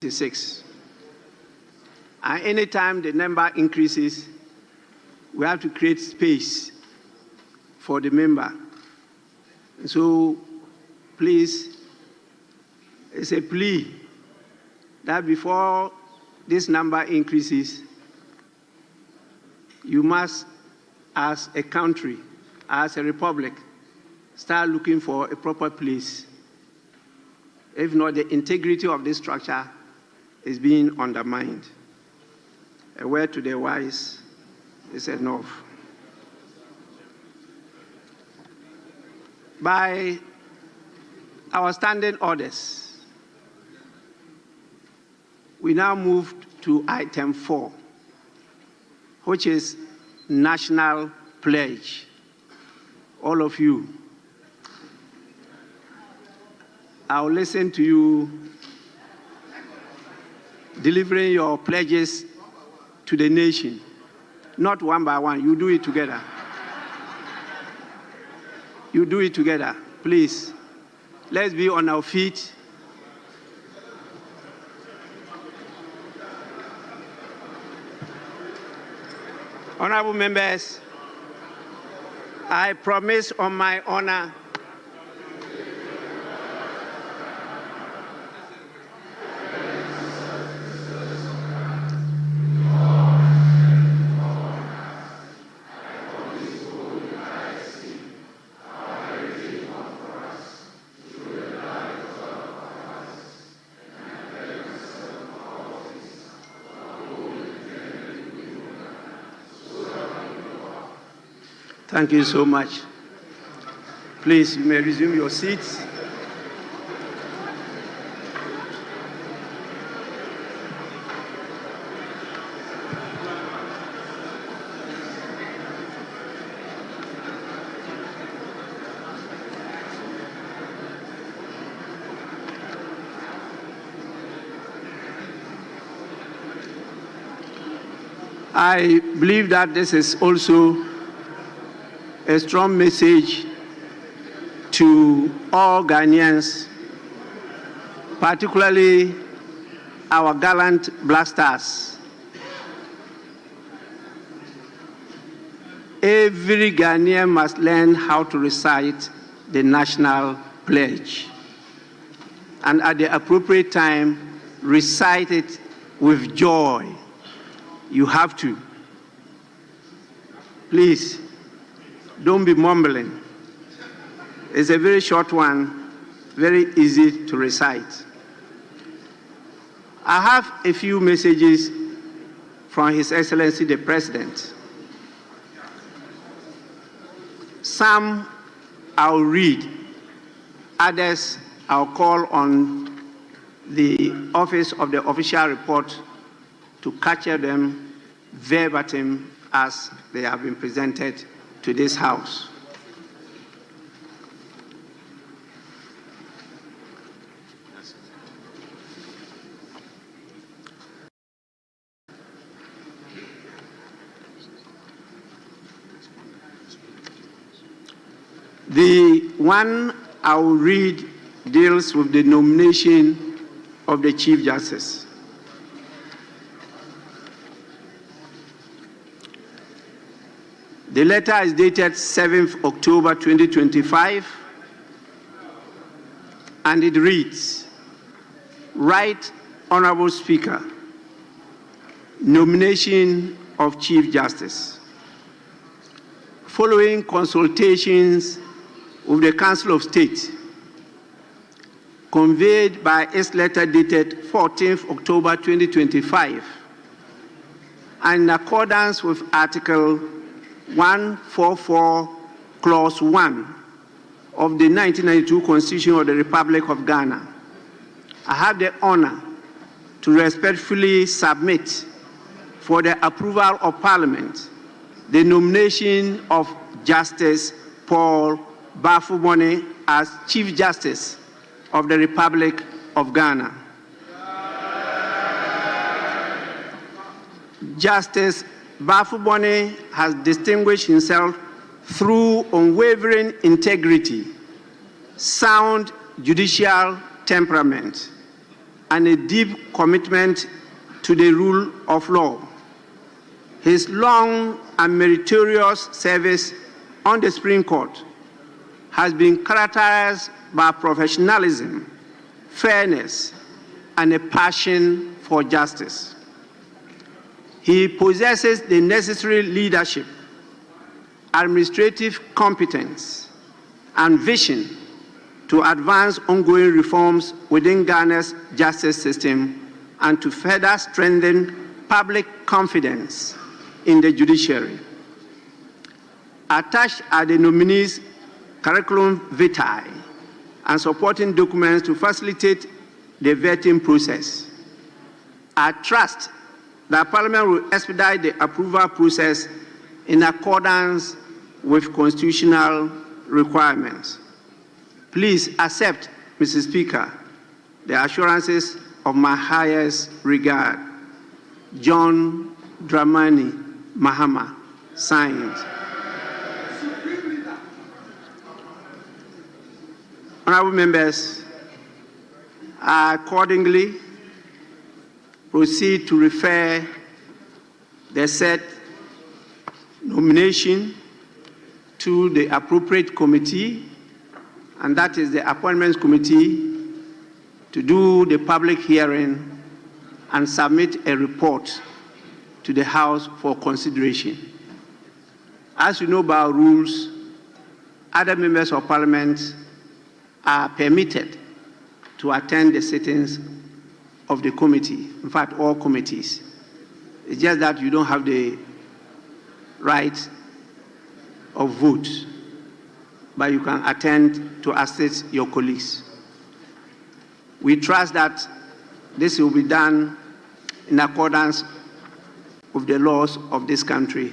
6. And anytime the number increases, we have to create space for the member. So please, it's a plea that before this number increases, you must, as a country, as a republic, start looking for a proper place. If not, the integrity of this structure is being undermined. A word to the wise is enough. By our standing orders, we now move to item 4, which is national pledge. All of you, I'll listen to you delivering your pledges to the nation, not one by one. You do it together. You do it together, please. Let's be on our feet. Honorable members, I promise on my honor Thank you so much. Please, you may resume your seats. I believe that this is also a strong message to all Ghanaians, particularly our gallant Black Stars. Every Ghanaian must learn how to recite the national pledge, and at the appropriate time, recite it with joy. You have to. Please, don't be mumbling. It's a very short one, very easy to recite. I have a few messages from His Excellency the President. Some I'll read, others I'll call on the Office of the Official Report to capture them verbatim as they have been presented to this House. The one I will read deals with the nomination of the Chief Justice. The letter is dated 7th October 2025, and it reads, Right Honorable Speaker, nomination of Chief Justice. Following consultations with the Council of State, conveyed by its letter dated 14th October 2025, and in accordance with Article 144, Clause 1 of the 1992 Constitution of the Republic of Ghana, I have the honor to respectfully submit for the approval of Parliament the nomination of Justice Paul Bafubone as Chief Justice of the Republic of Ghana. Justice Bafubone has distinguished himself through unwavering integrity, sound judicial temperament, and a deep commitment to the rule of law. His long and meritorious service on the Supreme Court has been characterized by professionalism, fairness, and a passion for justice. He possesses the necessary leadership, administrative competence, and vision to advance ongoing reforms within Ghana's justice system and to further strengthen public confidence in the judiciary. Attached are the nominees' curriculum vitae and supporting documents to facilitate the vetting process. I trust that Parliament will expedite the approval process in accordance with constitutional requirements. Please accept, Mr. Speaker, the assurances of my highest regard. John Dramani Mahama, signed. Honorable members, I accordingly proceed to refer the said nomination to the appropriate committee, and that is the Appointments Committee, to do the public hearing and submit a report to the House for consideration. As you know by our rules, other members of Parliament are permitted to attend the sittings of the committee, in fact, all committees. It's just that you don't have the right of vote, but you can attend to assist your colleagues. We trust that this will be done in accordance with the laws of this country.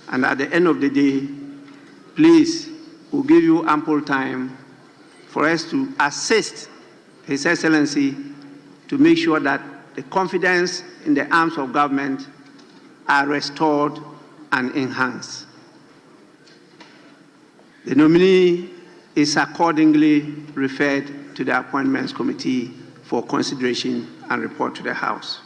And at the end of the day, please, we'll give you ample time for us to assist His Excellency to make sure that the confidence in the arms of government are restored and enhanced. The nominee is accordingly referred to the Appointments Committee for consideration and report to the House.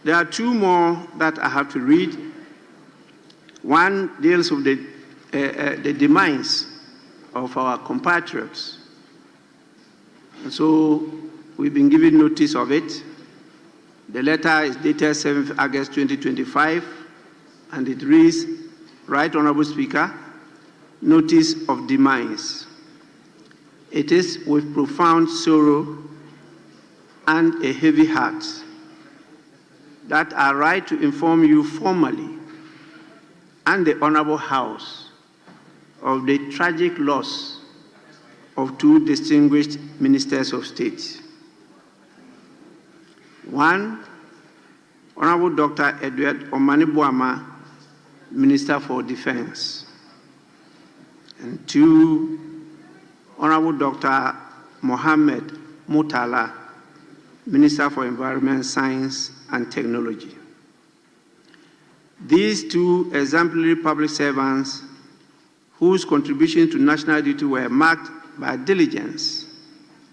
There are two more that I have to read. One deals with the demise of our compatriots. And so we've been given notice of it. The letter is dated 7th August 2025, and it reads, Right Honorable Speaker, notice of demise. It is with profound sorrow and a heavy heart that I write to inform you formally and the Honorable House of the tragic loss of two distinguished ministers of state. One, Honorable Dr. Edward Omani-Boama, Minister for Defense. And two, Honorable Dr. Mohammed Mutala, Minister for Environment, Science and Technology. These two exemplary public servants, whose contributions to national duty were marked by diligence,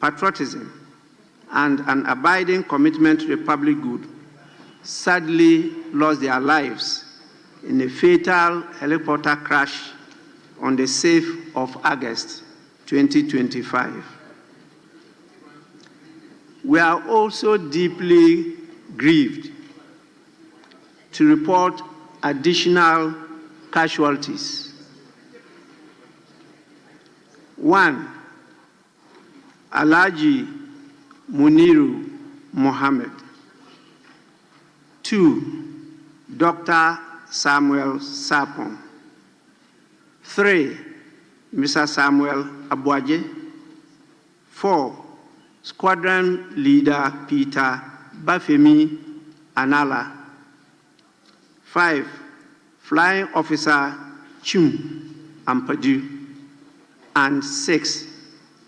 patriotism, and an abiding commitment to the public good, sadly lost their lives in a fatal helicopter crash on the 6th of August 2025. We are also deeply grieved to report additional casualties. One, Alhaji Muniru Mohammed. Two, Dr. Samuel Sapon. Three, Mr. Samuel Abuaje. Four, Squadron Leader Peter Bafemi Anala. 5, Flying Officer Chum Ampadu. and 6,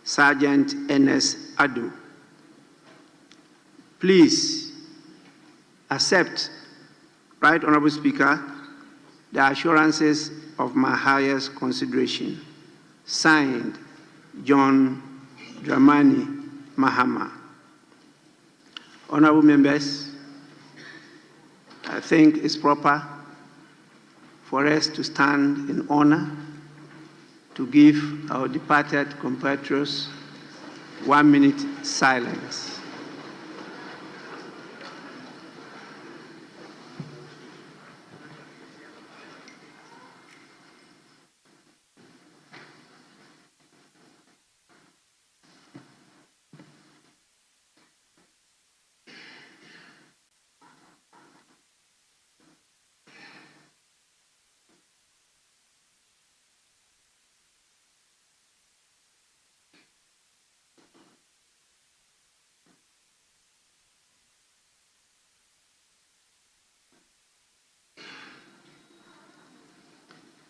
Sergeant N.S. Adu. Please accept, Right Honorable Speaker, the assurances of my highest consideration. Signed, John Dramani Mahama. Honorable members, I think it's proper for us to stand in honor to give our departed compatriots 1 minute silence.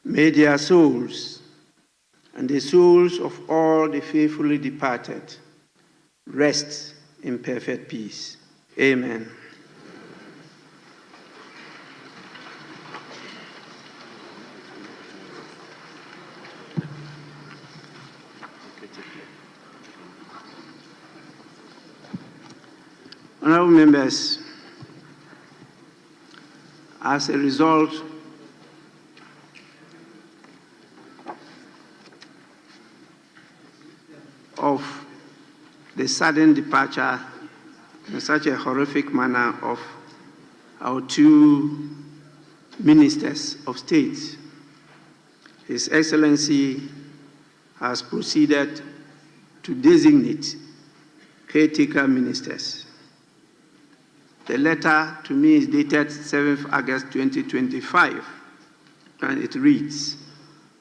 May their souls and the souls of all the faithfully departed rest in perfect peace. Amen. Honorable members, as a result of the sudden departure in such a horrific manner of our 2 ministers of state, His Excellency has proceeded to designate caretaker ministers. The letter to me is dated 7th August 2025, and it reads,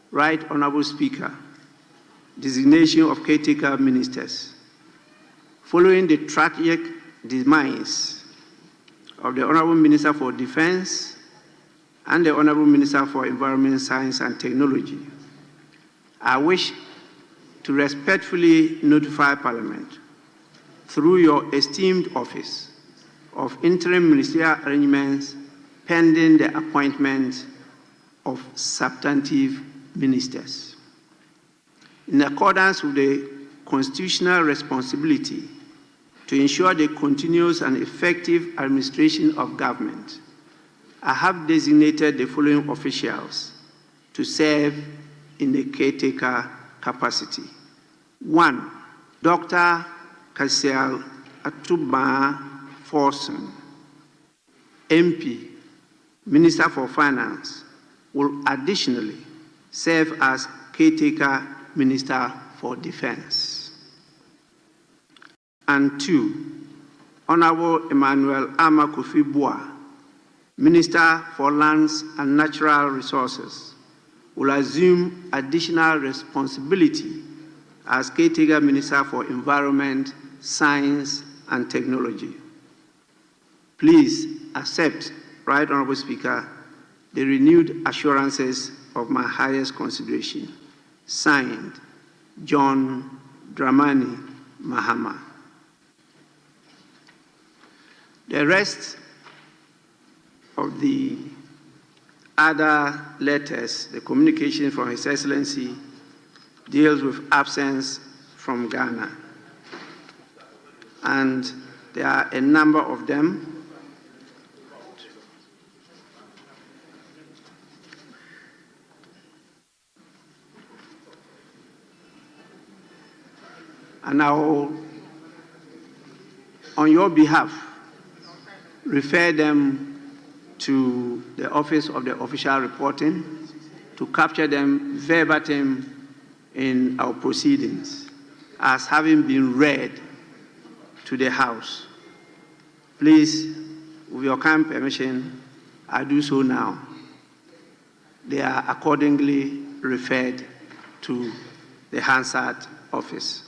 Right Honorable Speaker, designation of caretaker ministers. Following the tragic demise of the Honorable Minister for Defense and the Honorable Minister for Environment, Science and Technology, I wish to respectfully notify Parliament through your esteemed office of interim ministerial arrangements pending the appointment of substantive ministers. In accordance with the constitutional responsibility to ensure the continuous and effective administration of government, I have designated the following officials to serve in the caretaker capacity. 1, Dr. Kasiel Atuba Forson, MP, Minister for Finance, will additionally serve as caretaker Minister for Defense. And 2, Honorable Emmanuel Amakofi-Boa, Minister for Lands and Natural Resources, will assume additional responsibility as caretaker Minister for Environment, Science and Technology. Please accept, Right Honorable Speaker, the renewed assurances of my highest consideration. Signed, John Dramani Mahama. The rest of the other letters, the communication from His Excellency, deals with absence from Ghana. And there are a number of them. And I will, on your behalf, refer them to the Office of the Official Reporting to capture them verbatim in our proceedings as having been read to the House. Please, with your kind permission, I do so now. They are accordingly referred to the Hansard Office.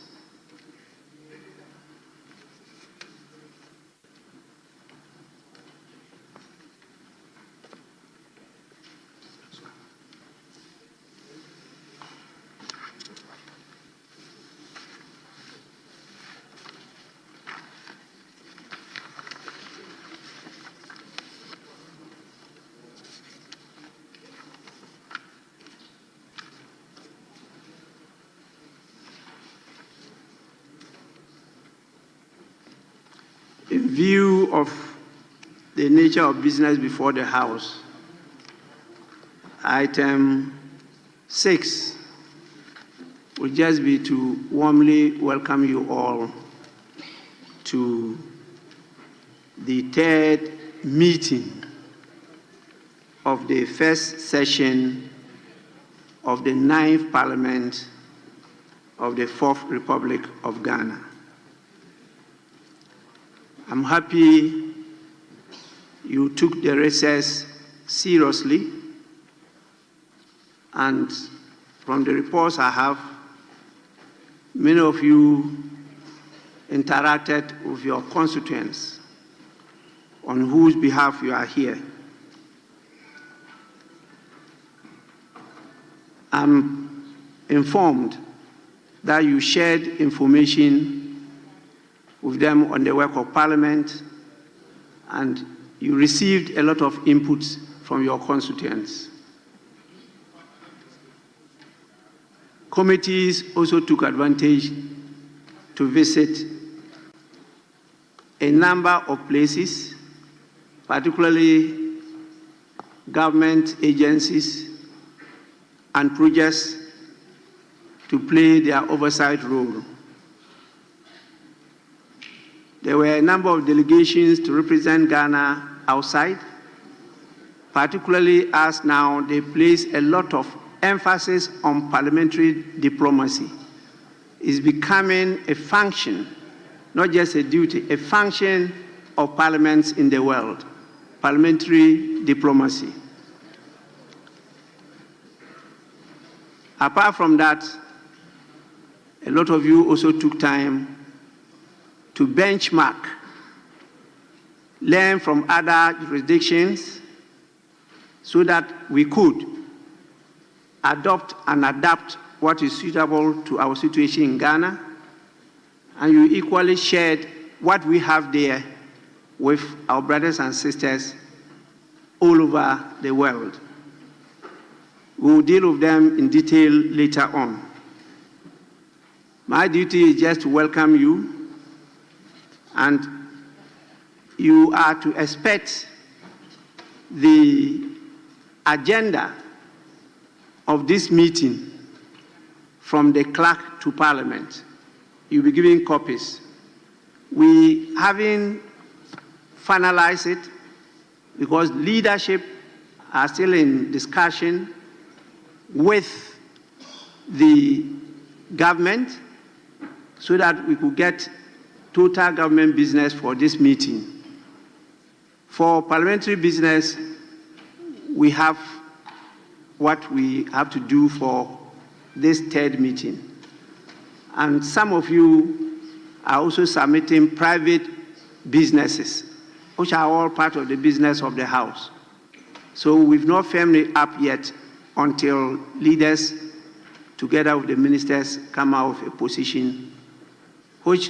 in view of the nature of business before the House, item 6 will just be to warmly welcome you all to the third meeting of the first session of the 9th Parliament of the 4th Republic of Ghana. I'm happy you took the recess seriously, and from the reports I have, many of you interacted with your constituents on whose behalf you are here. I'm informed that you shared information with them on the work of Parliament, and you received a lot of inputs from your constituents. Committees also took advantage to visit a number of places, particularly government agencies and projects, to play their oversight role. There were a number of delegations to represent Ghana outside, particularly as now they place a lot of emphasis on parliamentary diplomacy. It's becoming a function, not just a duty, a function of parliaments in the world, parliamentary diplomacy. Apart from that, a lot of you also took time to benchmark, learn from other jurisdictions so that we could adopt and adapt what is suitable to our situation in Ghana, and you equally shared what we have there with our brothers and sisters all over the world. We will deal with them in detail later on. My duty is just to welcome you, and you are to expect the agenda of this meeting from the clerk to Parliament. You'll be given copies. We haven't finalized it because leadership are still in discussion with the government so that we could get total government business for this meeting. For parliamentary business, we have what we have to do for this third meeting. And some of you are also submitting private businesses, which are all part of the business of the House. So we've not firmed it up yet until leaders, together with the ministers, come out with a position, which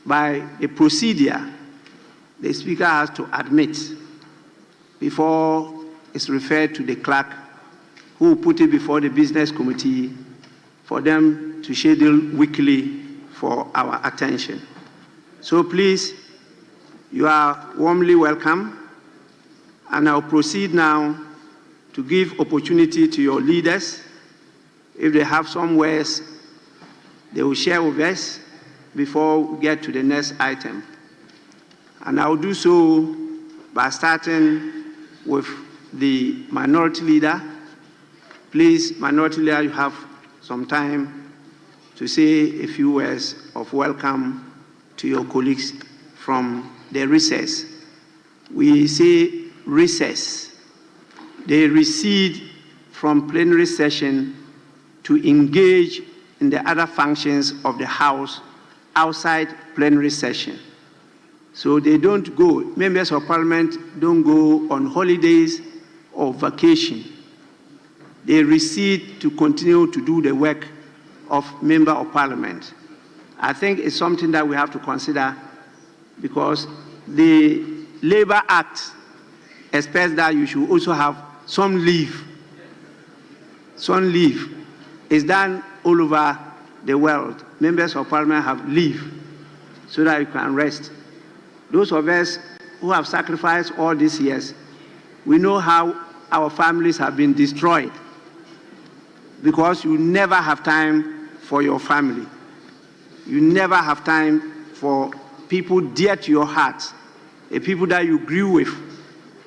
by a procedure, the Speaker has to admit before it's referred to the clerk, who will put it before the business committee for them to schedule weekly for our attention. So please, you are warmly welcome, and I'll proceed now to give opportunity to your leaders. If they have some words, they will share with us before we get to the next item. And I'll do so by starting with the minority leader. Please, minority leader, you have some time to say a few words of welcome to your colleagues from the recess. We say recess. They recede from plenary session to engage in the other functions of the House outside plenary session. So they don't go, members of Parliament don't go on holidays or vacation. They recede to continue to do the work of member of Parliament. I think it's something that we have to consider, because the Labour Act expects that you should also have some leave. Some leave is done all over the world. Members of Parliament have leave so that you can rest. Those of us who have sacrificed all these years, we know how our families have been destroyed because you never have time for your family. You never have time for people dear to your heart, the people that you grew with,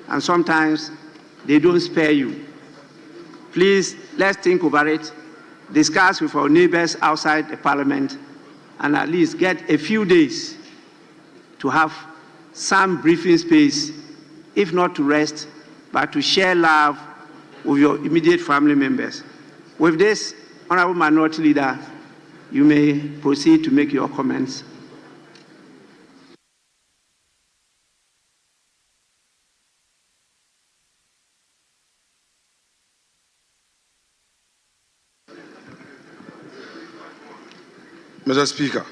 and sometimes they don't spare you. Please, let's think over it, discuss with our neighbors outside the parliament, and at least get a few days to have some breathing space, if not to rest, but to share love with your immediate family members. With this, Honorable Minority Leader, you may proceed to make your comments. Mr. Speaker,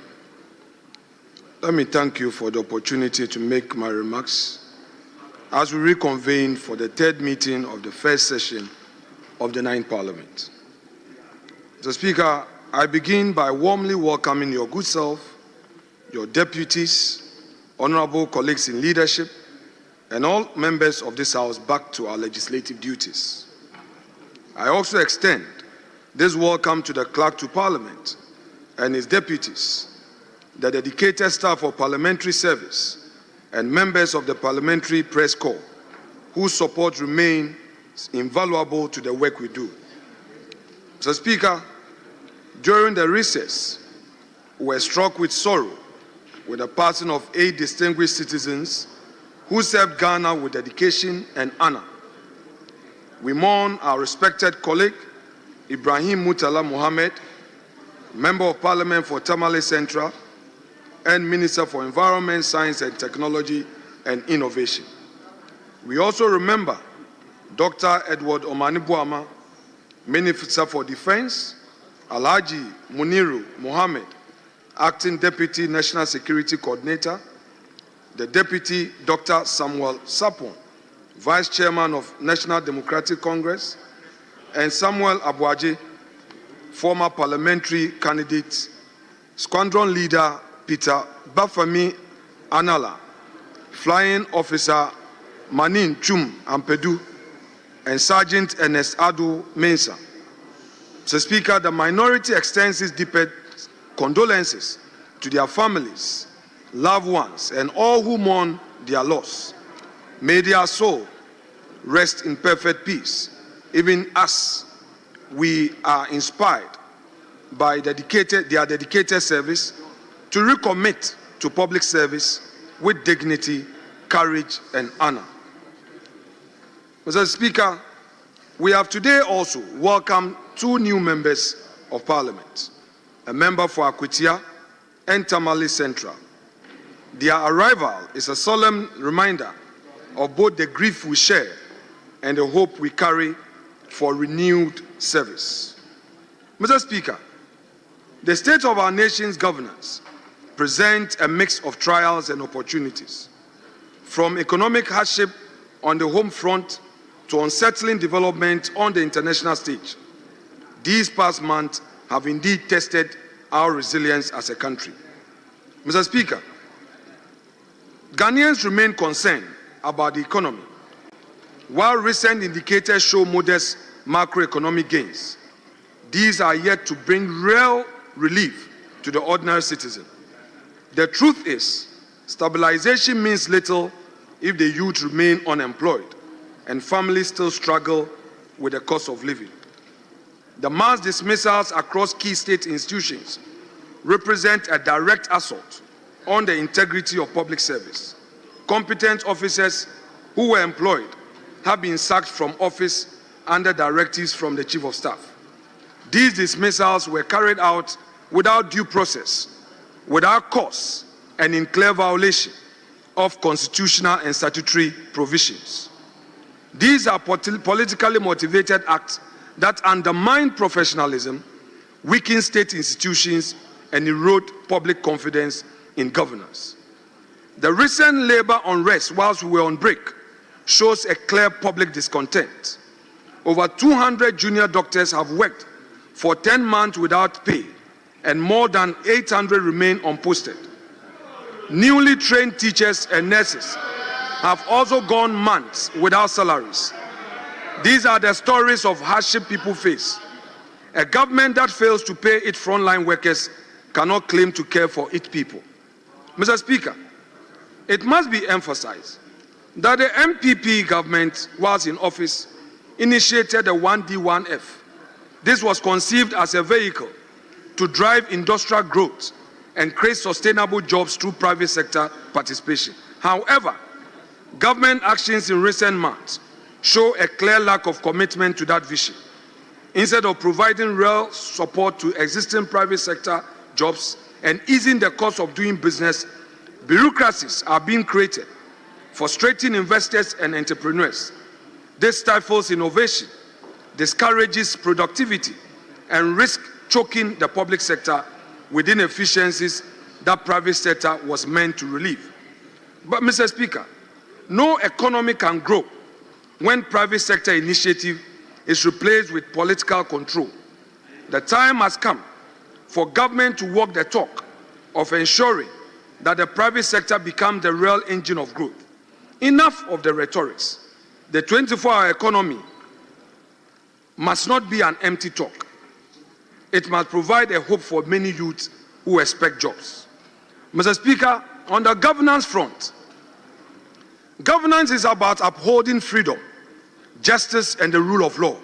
let me thank you for the opportunity to make my remarks as we reconvene for the third meeting of the first session of the 9th Parliament. Mr. Speaker, I begin by warmly welcoming your good self, your deputies, honorable colleagues in leadership, and all members of this House back to our legislative duties. I also extend this welcome to the Clerk to Parliament and his deputies, the dedicated staff of parliamentary service, and members of the Parliamentary Press Corps, whose support remains invaluable to the work we do. Mr. Speaker, during the recess, we were struck with sorrow with the passing of 8 distinguished citizens who served Ghana with dedication and honor. We mourn our respected colleague, Ibrahim Murtala Mohammed, Member of Parliament for Tamale Central, and Minister for Environment, Science and Technology and Innovation. We also remember Dr. Edward Omanibuama, Minister for Defense, Alhaji Muniru Mohammed, Acting Deputy National Security Coordinator, the Deputy Dr. Samuel Sapon, Vice Chairman of National Democratic Congress, and Samuel Abuaje, former parliamentary candidate, Squadron Leader Peter Bafami Anala, Flying Officer Manin Chum Ampedu, and Sergeant Ernest Adu Mensah. Mr. Speaker, the minority extends its deepest condolences to their families, loved ones, and all who mourn their loss. May their soul rest in perfect peace. Even as we are inspired by their dedicated service to recommit to public service with dignity, courage, and honor. Mr. Speaker, we have today also welcomed 2 new members of Parliament, a member for Akwitia and Tamale Central. Their arrival is a solemn reminder of both the grief we share and the hope we carry for renewed service. Mr. Speaker, the state of our nation's governance presents a mix of trials and opportunities, from economic hardship on the home front to unsettling development on the international stage. These past months have indeed tested our resilience as a country. Mr. Speaker, Ghanaians remain concerned about the economy. While recent indicators show modest macroeconomic gains, these are yet to bring real relief to the ordinary citizen. The truth is, stabilization means little if the youth remain unemployed and families still struggle with the cost of living. The mass dismissals across key state institutions represent a direct assault on the integrity of public service. Competent officers who were employed have been sacked from office under directives from the Chief of Staff. These dismissals were carried out without due process, without cause, and in clear violation of constitutional and statutory provisions. These are politically motivated acts that undermine professionalism, weaken state institutions, and erode public confidence in governance. The recent labor unrest whilst we were on break shows a clear public discontent. Over 200 junior doctors have worked for 10 months without pay, and more than 800 remain unposted. Newly trained teachers and nurses have also gone months without salaries. These are the stories of hardship people face. A government that fails to pay its frontline workers cannot claim to care for its people. Mr. Speaker, it must be emphasized that the MPP government, whilst in office, initiated the 1D1F. This was conceived as a vehicle to drive industrial growth and create sustainable jobs through private sector participation. However, government actions in recent months show a clear lack of commitment to that vision. Instead of providing real support to existing private sector jobs and easing the cost of doing business, bureaucracies are being created, frustrating investors and entrepreneurs. This stifles innovation, discourages productivity, and risks choking the public sector with inefficiencies that private sector was meant to relieve. But, Mr. Speaker, no economy can grow when private sector initiative is replaced with political control. The time has come for government to walk the talk of ensuring that the private sector becomes the real engine of growth. Enough of the rhetorics. The 24-hour economy must not be an empty talk. It must provide a hope for many youths who expect jobs. Mr. Speaker, on the governance front, governance is about upholding freedom, justice, and the rule of law.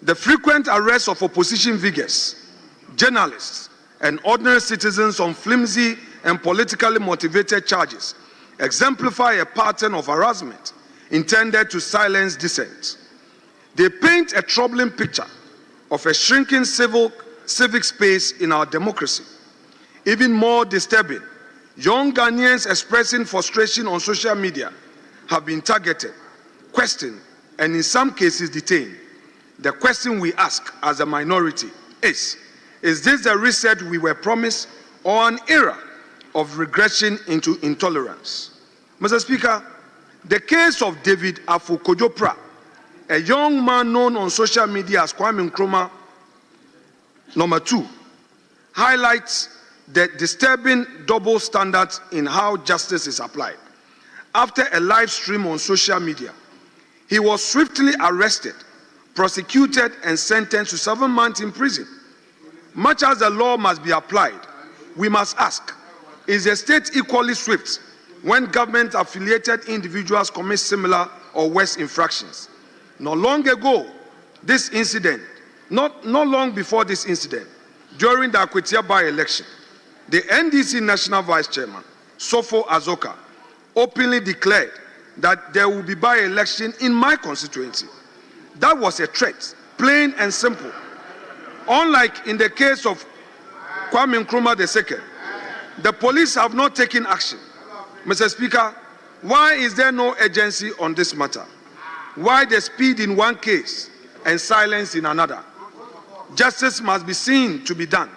The frequent arrests of opposition figures, journalists, and ordinary citizens on flimsy and politically motivated charges exemplify a pattern of harassment intended to silence dissent. They paint a troubling picture of a shrinking civic space in our democracy. Even more disturbing, young Ghanaians expressing frustration on social media have been targeted, questioned, and in some cases detained. The question we ask as a minority is this the reset we were promised or an era of regression into intolerance? Mr. Speaker, the case of David Afo-Kojo-Pra, a young man known on social media as Kwame Nkrumah #2, highlights the disturbing double standards in how justice is applied. After a live stream on social media, he was swiftly arrested, prosecuted, and sentenced to 7 months in prison. Much as the law must be applied, we must ask, is the state equally swift when government-affiliated individuals commit similar or worse infractions? Not long before this incident, during the Akwetia by-election, the NDC National Vice Chairman, Sofo Azoka, openly declared that there will be by-election in my constituency. That was a threat, plain and simple. Unlike in the case of Kwame Nkrumah II, the police have not taken action. Mr. Speaker, why is there no urgency on this matter? Why the speed in one case and silence in another? Justice must be seen to be done.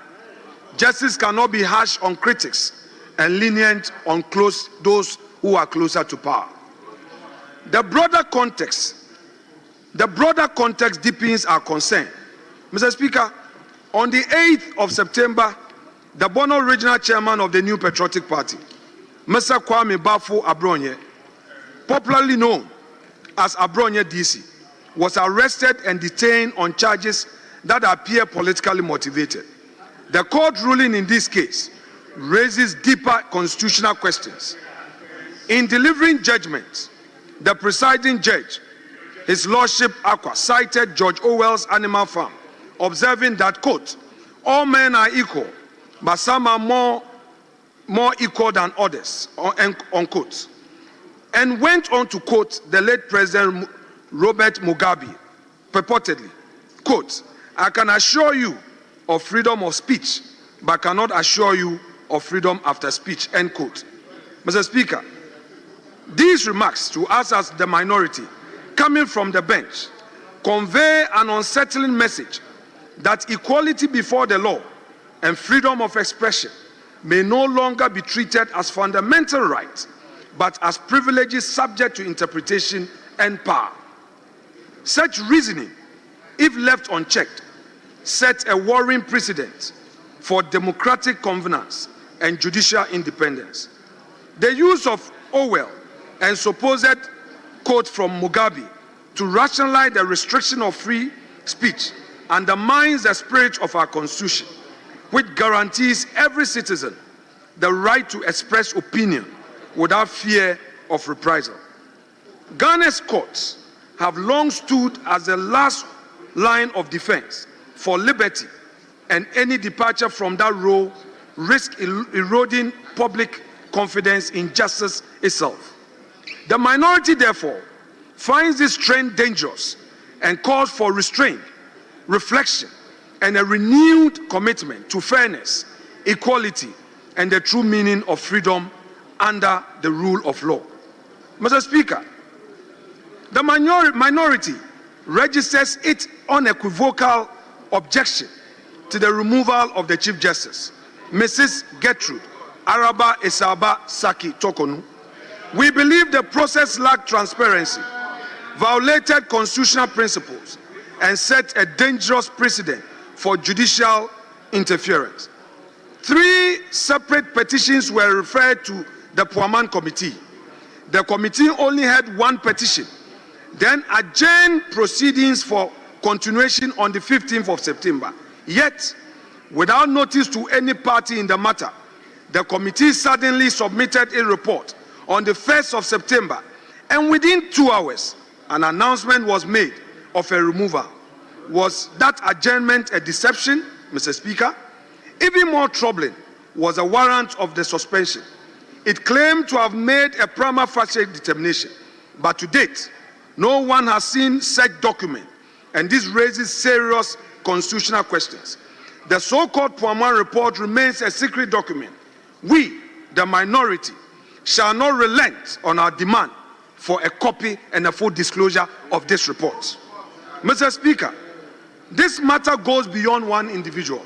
Justice cannot be harsh on critics and lenient on those who are closer to power. The broader context deepens our concern. Mr. Speaker, on the 8th of September, the Bono Regional Chairman of the New Patriotic Party, Mr. Kwame Bafo Abronye, popularly known as Abronye DC, was arrested and detained on charges that appear politically motivated. The court ruling in this case raises deeper constitutional questions. In delivering judgment, the presiding judge, His Lordship Akwa, cited George Orwell's Animal Farm, observing that, quote, all men are equal, but some are more equal than others, unquote, and went on to quote the late President Robert Mugabe, purportedly, quote, I can assure you of freedom of speech, but cannot assure you of freedom after speech, end quote. Mr. Speaker, these remarks to us as the minority, coming from the bench, convey an unsettling message that equality before the law and freedom of expression may no longer be treated as fundamental rights, but as privileges subject to interpretation and power. Such reasoning, if left unchecked, sets a worrying precedent for democratic governance and judicial independence. The use of Orwell and supposed quote from Mugabe to rationalize the restriction of free speech undermines the spirit of our Constitution, which guarantees every citizen the right to express opinion without fear of reprisal. Ghana's courts have long stood as the last line of defense for liberty, and any departure from that role risks eroding public confidence in justice itself. The minority, therefore, finds this trend dangerous and calls for restraint, reflection, and a renewed commitment to fairness, equality, and the true meaning of freedom under the rule of law. Mr. Speaker, the minority registers its unequivocal objection to the removal of the Chief Justice, Mrs. Gertrude Araba Esaba Saki Tokonu. We believe the process lacked transparency, violated constitutional principles, and set a dangerous precedent for judicial interference. 3 separate petitions were referred to the Puaman Committee. The committee only had 1 petition, then adjourned proceedings for continuation on the 15th of September. Yet, without notice to any party in the matter, the committee suddenly submitted a report on the 1st of September, and within 2 hours, an announcement was made of a removal. Was that adjournment a deception, Mr. Speaker? Even more troubling was a warrant of the suspension. It claimed to have made a prima facie determination, but to date, no one has seen such document, and this raises serious constitutional questions. The so-called Puaman report remains a secret document. We, the minority, shall not relent on our demand for a copy and a full disclosure of this report. Mr. Speaker, this matter goes beyond one individual.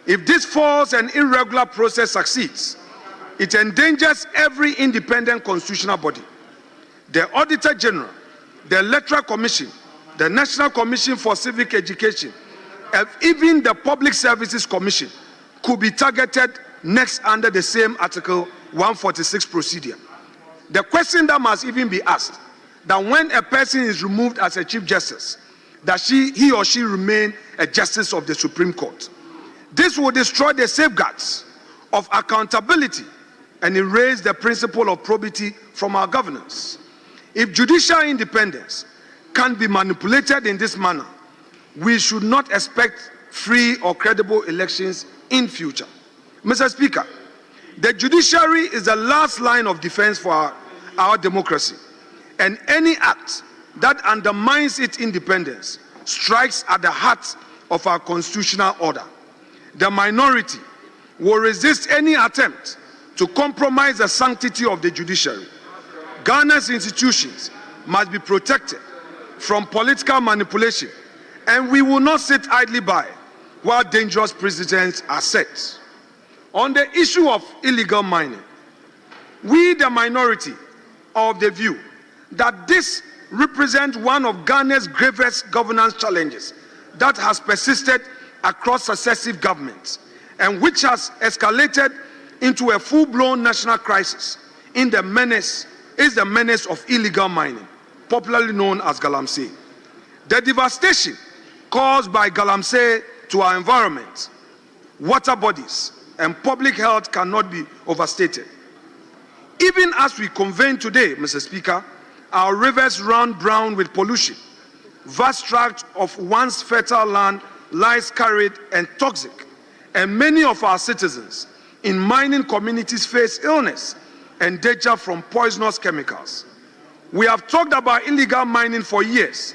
If this false and irregular process succeeds, it endangers every independent constitutional body. The Auditor General, the Electoral Commission, the National Commission for Civic Education, and even the Public Services Commission could be targeted next under the same Article 146 procedure. The question that must even be asked, that when a person is removed as a Chief Justice, does he or she remain a Justice of the Supreme Court? This will destroy the safeguards of accountability and erase the principle of probity from our governance. If judicial independence can be manipulated in this manner, we should not expect free or credible elections in future. Mr. Speaker, the judiciary is the last line of defense for our democracy, and any act that undermines its independence strikes at the heart of our constitutional order. The minority will resist any attempt to compromise the sanctity of the judiciary. Ghana's institutions must be protected from political manipulation, and we will not sit idly by while dangerous precedents are set. On the issue of illegal mining, we, the minority, are of the view that this represents one of Ghana's gravest governance challenges that has persisted across successive governments and which has escalated into a full-blown national crisis is the menace of illegal mining, popularly known as galamsey. The devastation caused by galamsey to our environment, water bodies, and public health cannot be overstated. Even as we convene today, Mr. Speaker, our rivers run brown with pollution. Vast tracts of once fertile land lies carried and toxic, and many of our citizens in mining communities face illness and danger from poisonous chemicals. We have talked about illegal mining for years,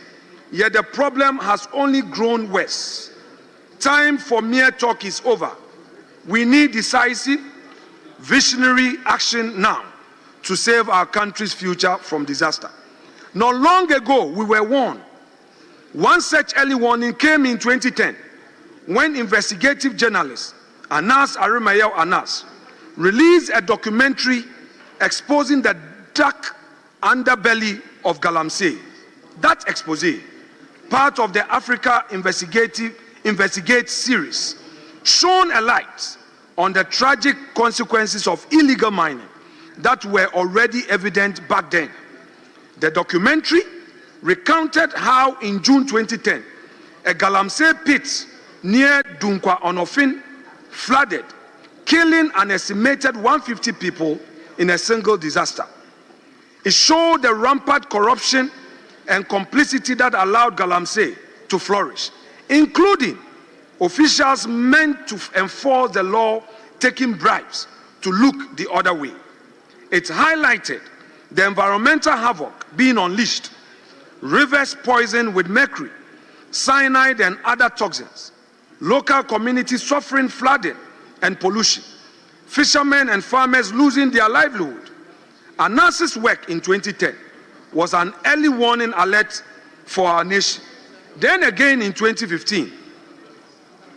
yet the problem has only grown worse. Time for mere talk is over. We need decisive, visionary action now to save our country's future from disaster. Not long ago, we were warned. One such early warning came in 2010 when investigative journalist Anas Arimayel Anas released a documentary exposing the dark underbelly of galamsey. That expose, part of the Africa Investigate series, shone a light on the tragic consequences of illegal mining that were already evident back then. The documentary recounted how in June 2010, a Galamsey pit near Dunkwa Onofin flooded, killing an estimated 150 people in a single disaster. It showed the rampant corruption and complicity that allowed Galamsey to flourish, including officials meant to enforce the law taking bribes to look the other way. It highlighted the environmental havoc being unleashed, rivers poisoned with mercury, cyanide and other toxins, local communities suffering flooding and pollution, fishermen and farmers losing their livelihood. ANAS's work in 2010 was an early warning alert for our nation. Then again in 2015,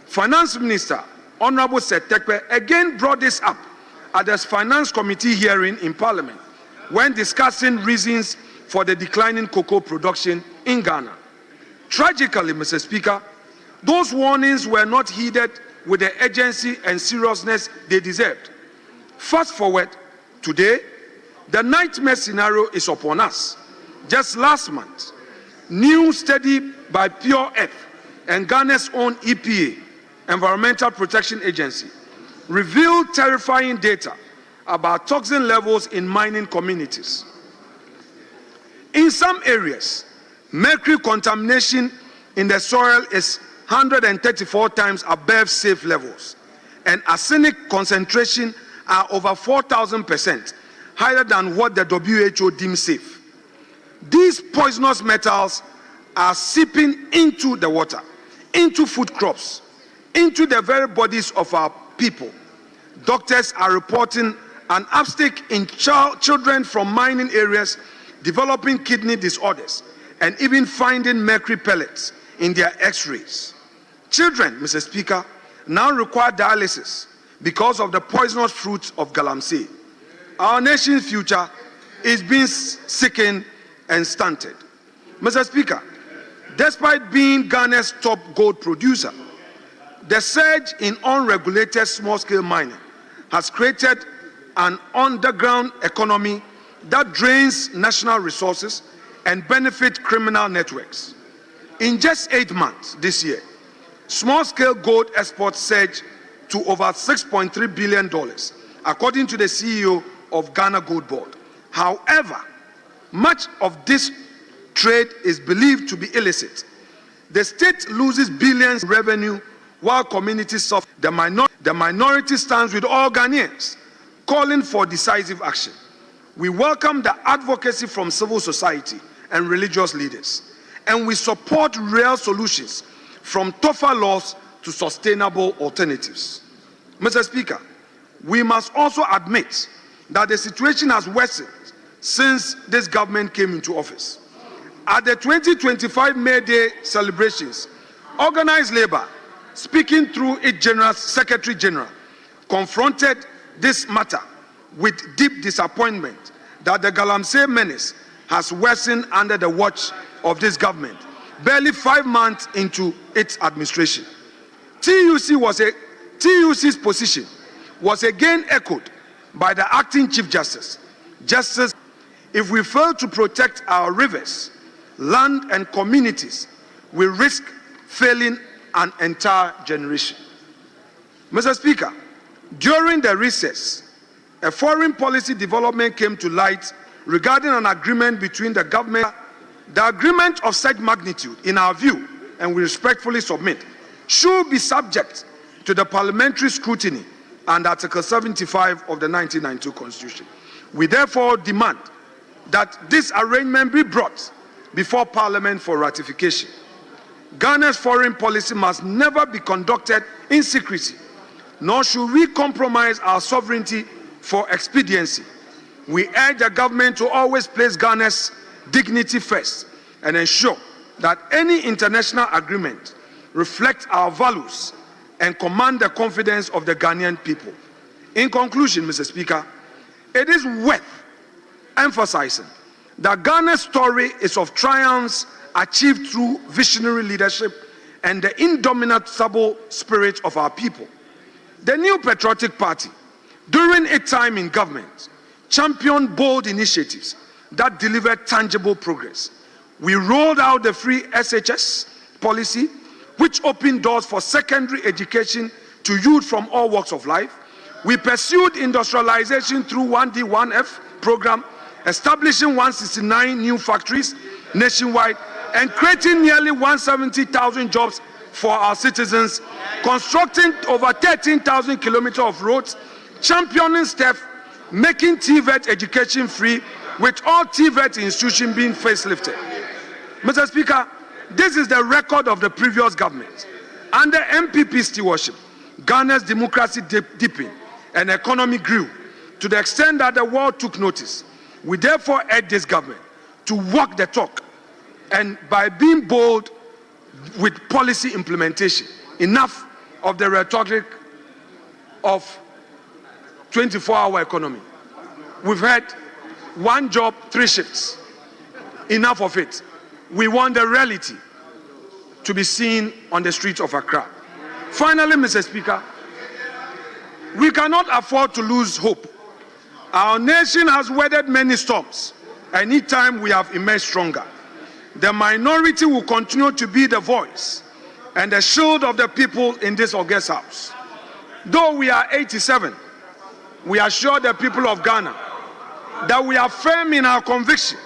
Finance Minister Honorable Caretaker again brought this up at the Finance Committee hearing in Parliament when discussing reasons for the declining cocoa production in Ghana. Tragically, Mr. Speaker, those warnings were not heeded with the urgency and seriousness they deserved. Fast forward, today, the nightmare scenario is upon us. Just last month, new study by Pure Earth and Ghana's own EPA, Environmental Protection Agency, revealed terrifying data about toxin levels in mining communities. In some areas, mercury contamination in the soil is 134 times above safe levels, and arsenic concentration are over 4,000% higher than what the WHO deems safe. These poisonous metals are seeping into the water, into food crops, into the very bodies of our people. Doctors are reporting an uptick in children from mining areas developing kidney disorders and even finding mercury pellets in their x-rays. Children, Mr. Speaker, now require dialysis because of the poisonous fruits of Galamsey. Our nation's future is being sickened and stunted. Mr. Speaker, despite being Ghana's top gold producer, the surge in unregulated small-scale mining has created an underground economy that drains national resources and benefits criminal networks. In just 8 months this year, small-scale gold exports surged to over $6.3 billion, according to the CEO of Ghana Gold Board. However, much of this trade is believed to be illicit. The state loses billions in revenue while communities suffer. The minority stands with all Ghanaians, calling for decisive action. We welcome the advocacy from civil society and religious leaders, and we support real solutions from tougher laws to sustainable alternatives. Mr. Speaker, we must also admit that the situation has worsened since this government came into office. At the 2025 May Day celebrations, organized labor, speaking through its General Secretary General, confronted this matter with deep disappointment that the Galamsey menace has worsened under the watch of this government, barely 5 months into its administration. TUC's position was again echoed by the acting Chief Justice. Justice, if we fail to protect our rivers, land and communities, we risk failing an entire generation. Mr. Speaker, during the recess, a foreign policy development came to light regarding an agreement between the government. The agreement of such magnitude, in our view, and we respectfully submit, should be subject to the parliamentary scrutiny and Article 75 of the 1992 Constitution. We therefore demand that this arrangement be brought before Parliament for ratification. Ghana's foreign policy must never be conducted in secrecy, nor should we compromise our sovereignty for expediency. We urge the government to always place Ghana's dignity first and ensure that any international agreement reflects our values and command the confidence of the Ghanaian people. In conclusion, Mr. Speaker, it is worth emphasizing that Ghana's story is of triumphs achieved through visionary leadership and the indomitable spirit of our people. The New Patriotic Party, during its time in government, championed bold initiatives that delivered tangible progress. We rolled out the free SHS policy, which opened doors for secondary education to youth from all walks of life. We pursued industrialization through 1D, 1F program, establishing 169 new factories nationwide and creating nearly 170,000 jobs for our citizens, constructing over 13,000 kilometers of roads, championing STEP, making TVET education free, with all TVET institutions being facelifted. Mr. Speaker, this is the record of the previous government. Under MPP stewardship, Ghana's democracy deepened and economy grew to the extent that the world took notice. We therefore urge this government to walk the talk, and by being bold with policy implementation, enough of the rhetoric of 24-hour economy. We've had one job, 3 shifts. Enough of it. We want the reality to be seen on the streets of Accra. Finally, Mr. Speaker, we cannot afford to lose hope. Our nation has weathered many storms, and each time we have emerged stronger. The minority will continue to be the voice and the shield of the people in this august house. Though we are 87, we assure the people of Ghana that we are firm in our conviction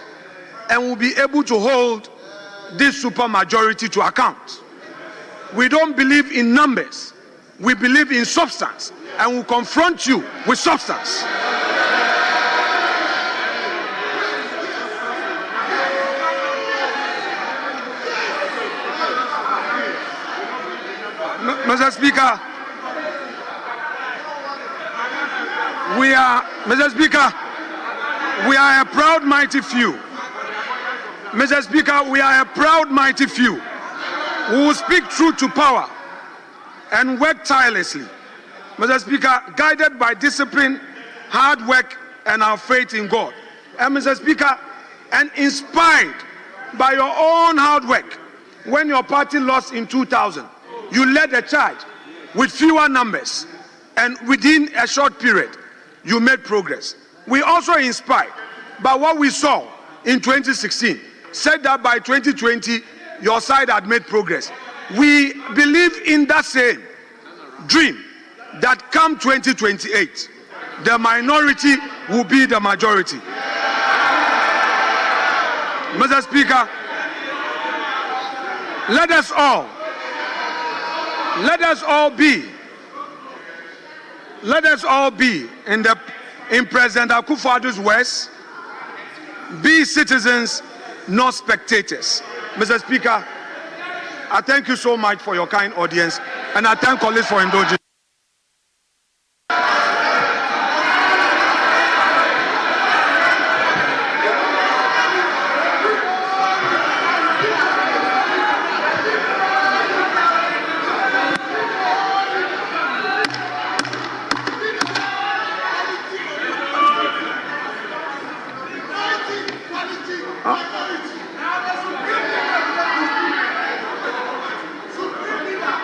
and will be able to hold this supermajority to account. We don't believe in numbers, we believe in substance, and will confront you with substance. Mr. Speaker, we are a proud, mighty few. Mr. Speaker, we are a proud, mighty few who will speak truth to power and work tirelessly. Mr. Speaker, guided by discipline, hard work, and our faith in God. And Mr. Speaker, and inspired by your own hard work, when your party lost in 2000, you led a charge with fewer numbers, and within a short period, you made progress. We also inspired by what we saw in 2016, said that by 2020, your side had made progress. We believe in that same dream that come 2028, the minority will be the majority. Mr. Speaker, let us all be in President Akufo-Addo's words, be citizens, not spectators. Mr. Speaker, I thank you so much for your kind audience, and I thank colleagues for indulging.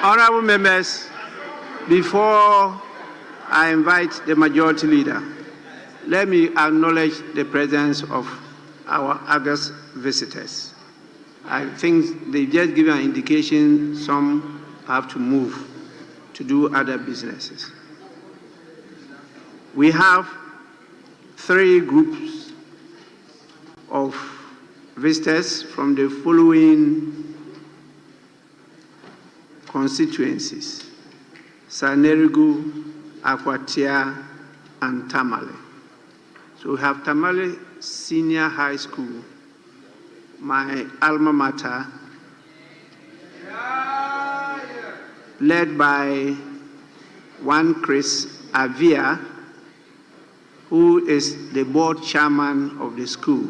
Honorable members, before I invite the majority leader, let me acknowledge the presence of our August visitors. I think they've just given an indication some have to move to do other businesses. We have 3 groups of visitors from the following constituencies: Sanerigu, Akwatia, and Tamale. So we have Tamale Senior High School, my alma mater, led by one Chris Avia, who is the board chairman of the school.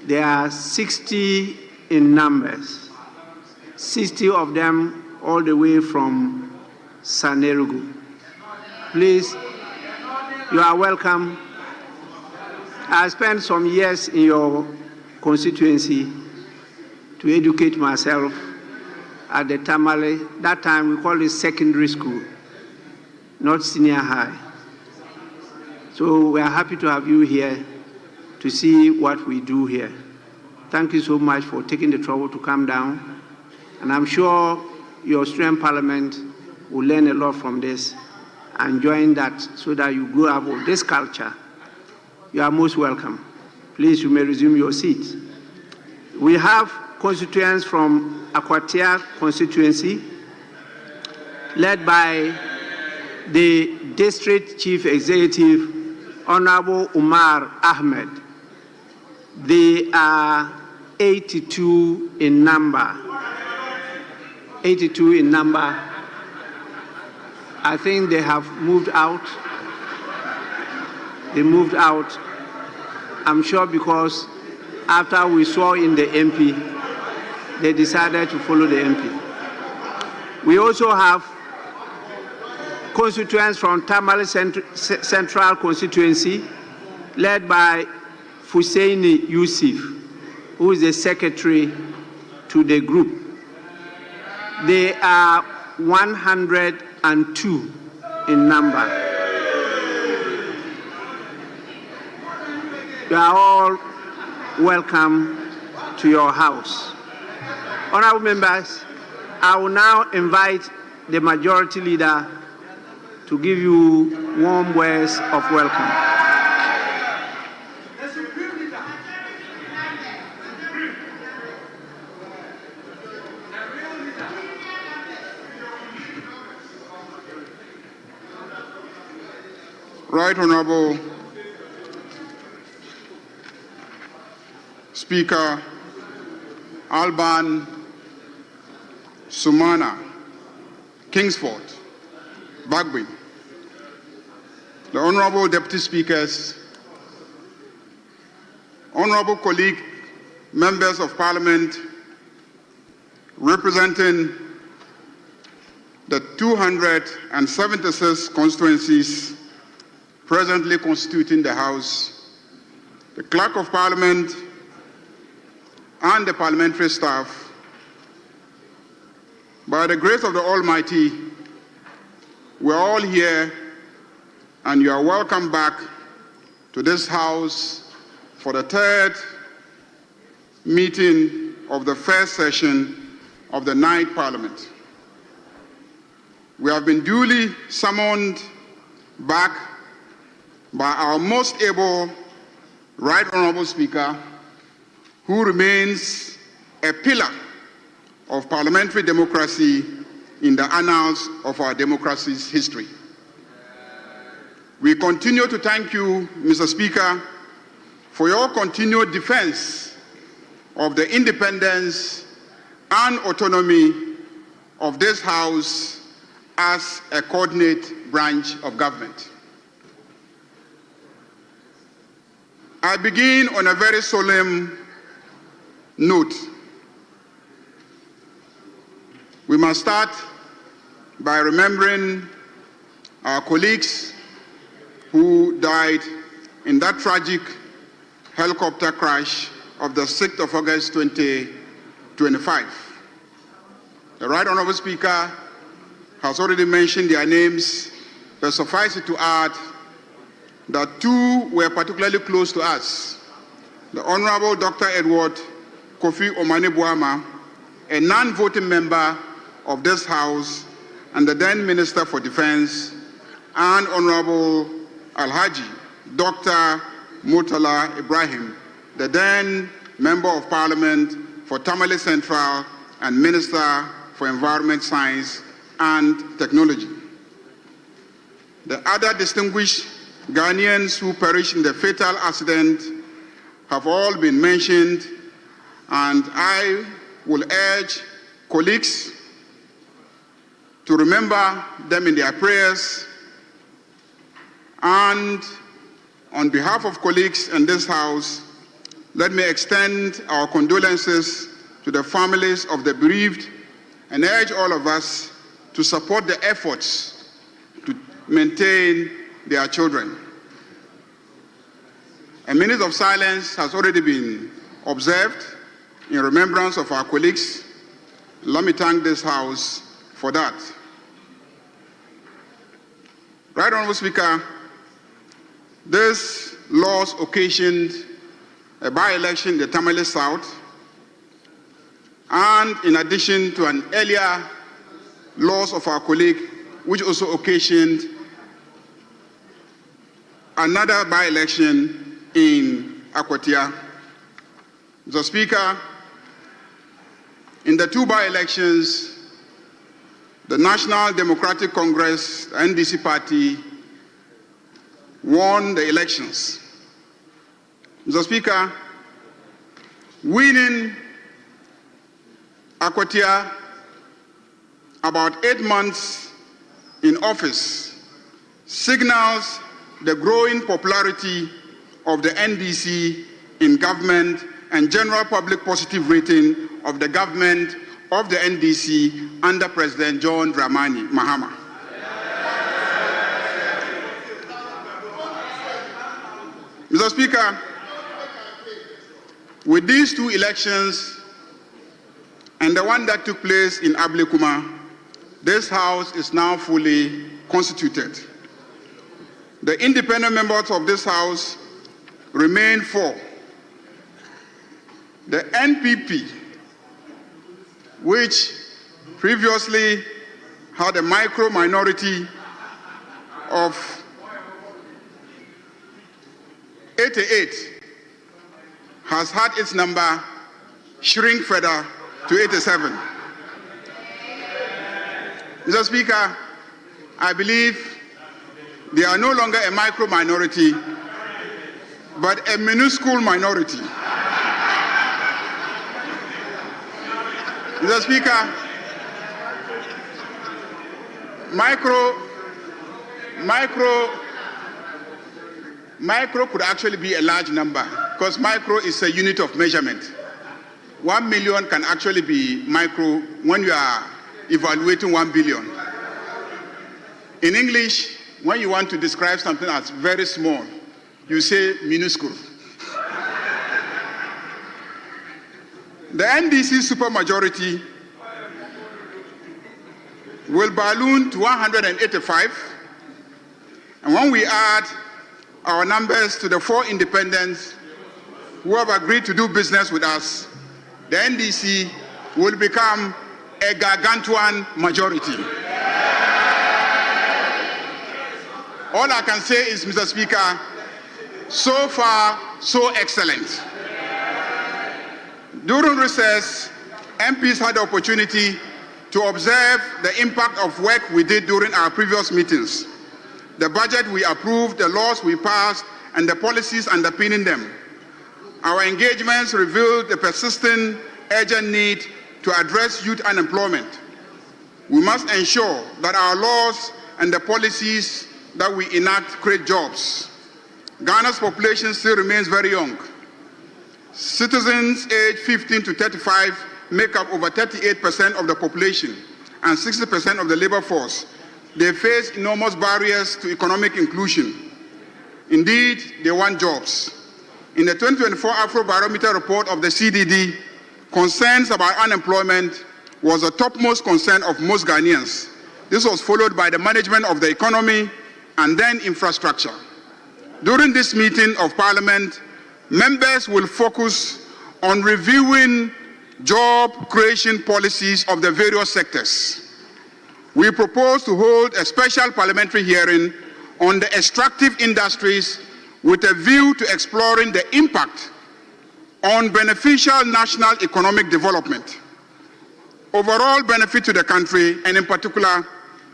There are 60 in numbers, 60 of them all the way from Sanerigu. Please, you are welcome. I spent some years in your constituency to educate myself at the Tamale. That time we called it secondary school. not senior high. So we are happy to have you here to see what we do here. Thank you so much for taking the trouble to come down. And I'm sure your student parliament will learn a lot from this and join that so that you grow up with this culture. You are most welcome. Please, you may resume your seat. We have constituents from Akwatia constituency, led by the District Chief Executive, Honorable Umar Ahmed. They are 82 in number. 82 in number. I think they have moved out. They moved out, I'm sure, because after we saw in the MP, they decided to follow the MP. We also have constituents from Tamale Central constituency, led by Fuseini Yusuf, who is the secretary to the group. They are 102 in number. You are all welcome to your house. Honorable members, I will now invite the majority leader to give you warm words of welcome. Right Honorable Speaker Alban Sumana, Kingsford, Bagby, the Honorable Deputy Speakers, Honorable colleague, members of Parliament representing the 276 constituencies presently constituting the House, the Clerk of Parliament, and the parliamentary staff. By the grace of the Almighty, we're all here, and you are welcome back to this House for the third meeting of the first session of the 9th Parliament. We have been duly summoned back by our most able Right Honorable Speaker, who remains a pillar of parliamentary democracy in the annals of our democracy's history. We continue to thank you, Mr. Speaker, for your continued defense of the independence and autonomy of this House as a coordinate branch of government. I begin on a very solemn note. We must start by remembering our colleagues who died in that tragic helicopter crash of the 6th of August 2025. The Right Honorable Speaker has already mentioned their names, but suffice it to add that two were particularly close to us. The Honorable Dr. Edward Kofi Omane-Boama, a non-voting member of this House and the then Minister for Defense, and Honorable Alhaji Dr. Murtala Ibrahim, the then Member of Parliament for Tamale Central and Minister for Environment, Science and Technology. The other distinguished Ghanaians who perished in the fatal accident have all been mentioned, and I will urge colleagues to remember them in their prayers. And on behalf of colleagues in this House, let me extend our condolences to the families of the bereaved and urge all of us to support the efforts to maintain their children. A minute of silence has already been observed in remembrance of our colleagues. Let me thank this House for that. Right Honorable Speaker, this loss occasioned a by-election in the Tamale South, and in addition to an earlier loss of our colleague, which also occasioned another by-election in Akwatia. Mr. Speaker, in the two by-elections, the National Democratic Congress, the NDC party, won the elections. Mr. Speaker, winning Akwatia about 8 months in office signals the growing popularity of the NDC in government and general public positive rating of the government of the NDC under President John Dramani Mahama. Mr. Speaker, with these two elections and the one that took place in Ablekuma, this House is now fully constituted. The independent members of this House remain 4. The NPP, which previously had a micro minority of 88, has had its number shrink further to 87. Mr. Speaker, I believe they are no longer a micro minority, but a minuscule minority. Mr. Speaker, micro could actually be a large number, because micro is a unit of measurement. 1 million can actually be micro when you are evaluating 1 billion. In English, when you want to describe something as very small, you say minuscule. The NDC supermajority will balloon to 185, and when we add our numbers to the 4 independents who have agreed to do business with us, the NDC will become a gargantuan majority. All I can say is, Mr. Speaker, so far, so excellent. During recess, MPs had the opportunity to observe the impact of work we did during our previous meetings, the budget we approved, the laws we passed, and the policies underpinning them. Our engagements revealed the persistent, urgent need to address youth unemployment. We must ensure that our laws and the policies that we enact create jobs. Ghana's population still remains very young. Citizens aged 15 to 35 make up over 38% of the population and 60% of the labor force. They face enormous barriers to economic inclusion. Indeed, they want jobs. In the 2024 Afrobarometer report of the CDD, concerns about unemployment was the topmost concern of most Ghanaians. This was followed by the management of the economy and then infrastructure. During this meeting of Parliament, members will focus on reviewing job creation policies of the various sectors. We propose to hold a special parliamentary hearing on the extractive industries with a view to exploring the impact on beneficial national economic development, overall benefit to the country, and in particular,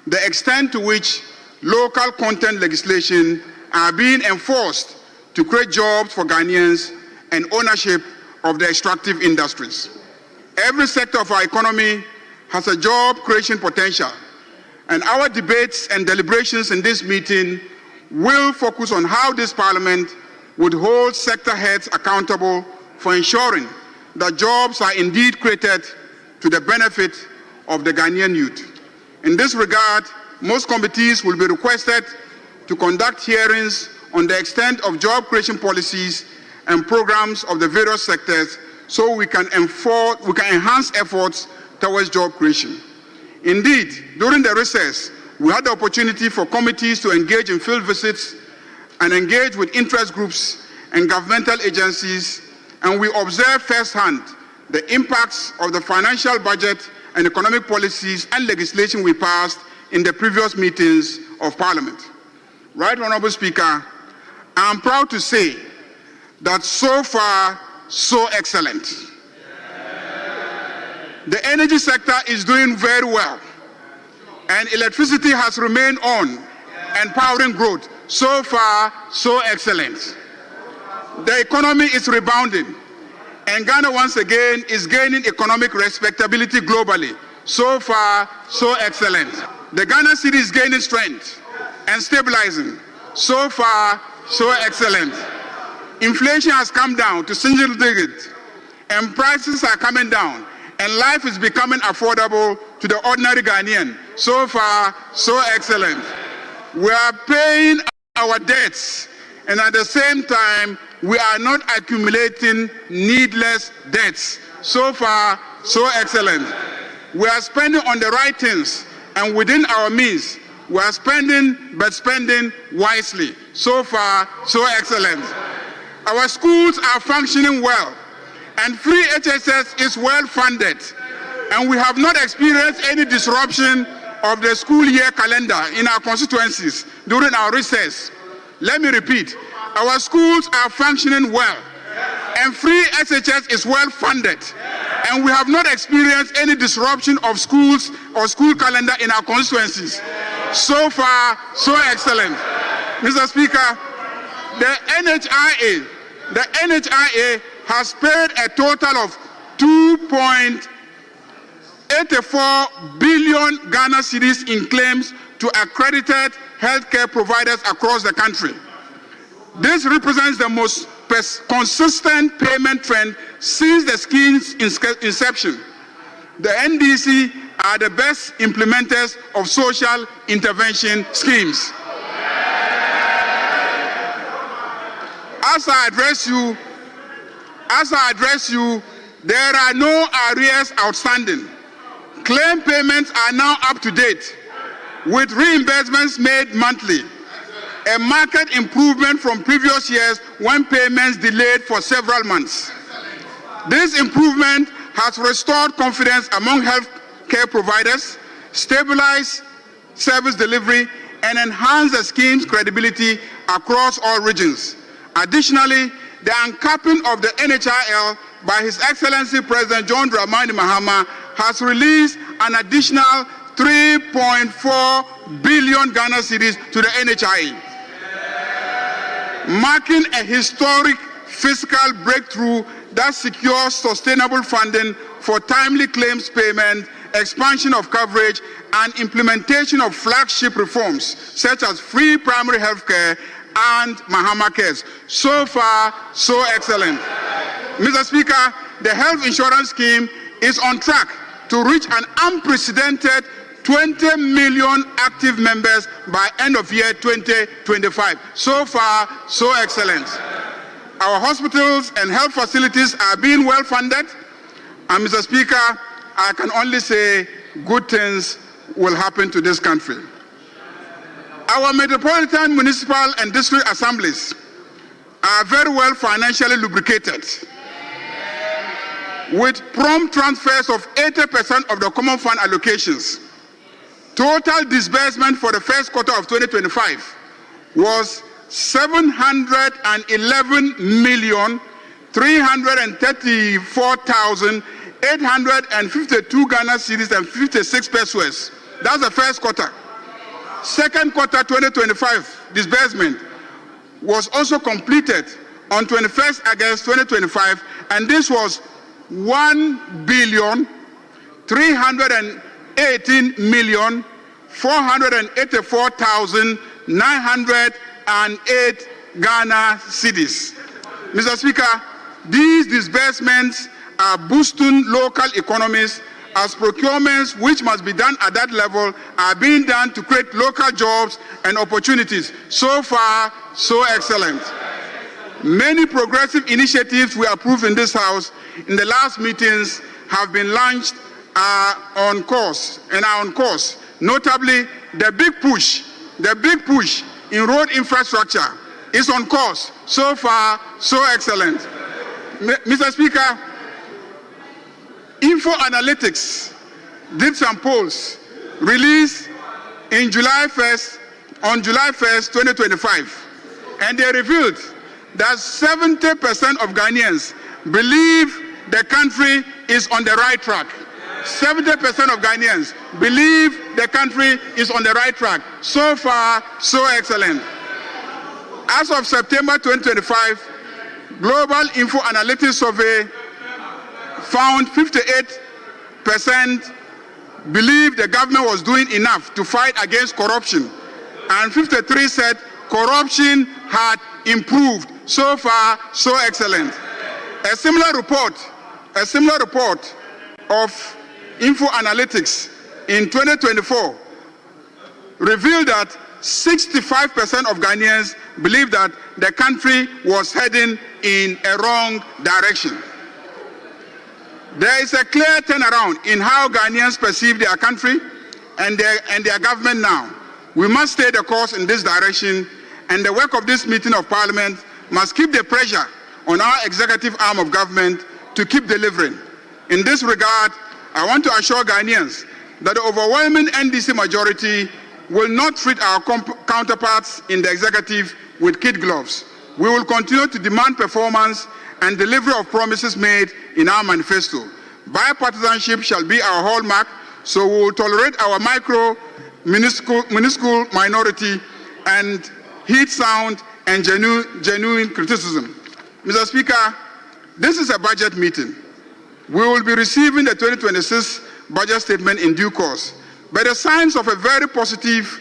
the extent to which local content legislation are being enforced to create jobs for Ghanaians and ownership of the extractive industries. Every sector of our economy has a job creation potential, and our debates and deliberations in this meeting will focus on how this Parliament would hold sector heads accountable for ensuring that jobs are indeed created to the benefit of the Ghanaian youth. In this regard, most committees will be requested to conduct hearings on the extent of job creation policies and programs of the various sectors so we can enhance efforts towards job creation. Indeed, during the recess, we had the opportunity for committees to engage in field visits and engage with interest groups and governmental agencies, and we observed firsthand the impacts of the financial budget and economic policies and legislation we passed in the previous meetings of Parliament. Right, Honorable Speaker, I am proud to say that so far, so excellent. The energy sector is doing very well, and electricity has remained on and powering growth. So far, so excellent. The economy is rebounding, and Ghana once again is gaining economic respectability globally. So far, so excellent. The Ghana cedi is gaining strength and stabilizing. So far, so excellent. Inflation has come down to single digit, and prices are coming down, and life is becoming affordable to the ordinary Ghanaian. So far, so excellent. We are paying our debts, and at the same time, we are not accumulating needless debts. So far, so excellent. We are spending on the right things, and within our means. We are spending, but spending wisely. So far, so excellent. Our schools are functioning well, and free HSS is well funded, and we have not experienced any disruption of the school year calendar in our constituencies during our recess. Let me repeat, our schools are functioning well, and free SHS is well funded, and we have not experienced any disruption of schools or school calendar in our constituencies. So far, so excellent. Mr. Speaker, the NHIA has paid a total of 2.84 billion Ghana cedis in claims to accredited healthcare providers across the country. This represents the most consistent payment trend since the scheme's inception. The NDC are the best implementers of social intervention schemes. As I address you, there are no arrears outstanding. Claim payments are now up to date, with reimbursements made monthly. A marked improvement from previous years when payments delayed for several months. This improvement has restored confidence among healthcare providers, stabilized service delivery, and enhanced the scheme's credibility across all regions. Additionally, the uncapping of the NHIL by His Excellency President John Dramani Mahama has released an additional 3.4 billion Ghana cedis to the NHIE, marking a historic fiscal breakthrough that secures sustainable funding for timely claims payment, expansion of coverage, and implementation of flagship reforms such as free primary health care and Mahama Cares. So far, so excellent. Mr. Speaker, the health insurance scheme is on track to reach an unprecedented 20 million active members by end of year 2025. So far, so excellent. Our hospitals and health facilities are being well funded, and Mr. Speaker, I can only say good things will happen to this country. Our metropolitan, municipal, and district assemblies are very well financially lubricated, with prompt transfers of 80% of the common fund allocations. Total disbursement for the first quarter of 2025 was 711,334,852 Ghana cedis and 56 pesos. That's the first quarter. Second quarter 2025 disbursement was also completed on 21st August 2025, and this was 1,318,484,908 Ghana cedis. Mr. Speaker, these disbursements are boosting local economies, as procurements which must be done at that level are being done to create local jobs and opportunities. So far, so excellent. Many progressive initiatives we approved in this House in the last meetings have been launched on course. Notably, the big push in road infrastructure is on course. So far, so excellent. Mr. Speaker, Info Analytics did some polls released on July 1st, 2025, and they revealed that 70% of Ghanaians believe the country is on the right track. 70% of Ghanaians believe the country is on the right track. So far, so excellent. As of September 2025, Global Info Analytics Survey found 58% believed the government was doing enough to fight against corruption, and 53% said corruption had improved. So far, so excellent. A similar report of Info Analytics in 2024 revealed that 65% of Ghanaians believe that the country was heading in a wrong direction. There is a clear turnaround in how Ghanaians perceive their country and their government now. We must stay the course in this direction, and the work of this meeting of Parliament must keep the pressure on our executive arm of government to keep delivering. In this regard, I want to assure Ghanaians that the overwhelming NDC majority will not treat our counterparts in the executive with kid gloves. We will continue to demand performance and delivery of promises made in our manifesto. Bipartisanship shall be our hallmark, so we will tolerate our minuscule minority and heed sound and genuine criticism. Mr. Speaker, this is a budget meeting. We will be receiving the 2026 budget statement in due course, but the signs of a very positive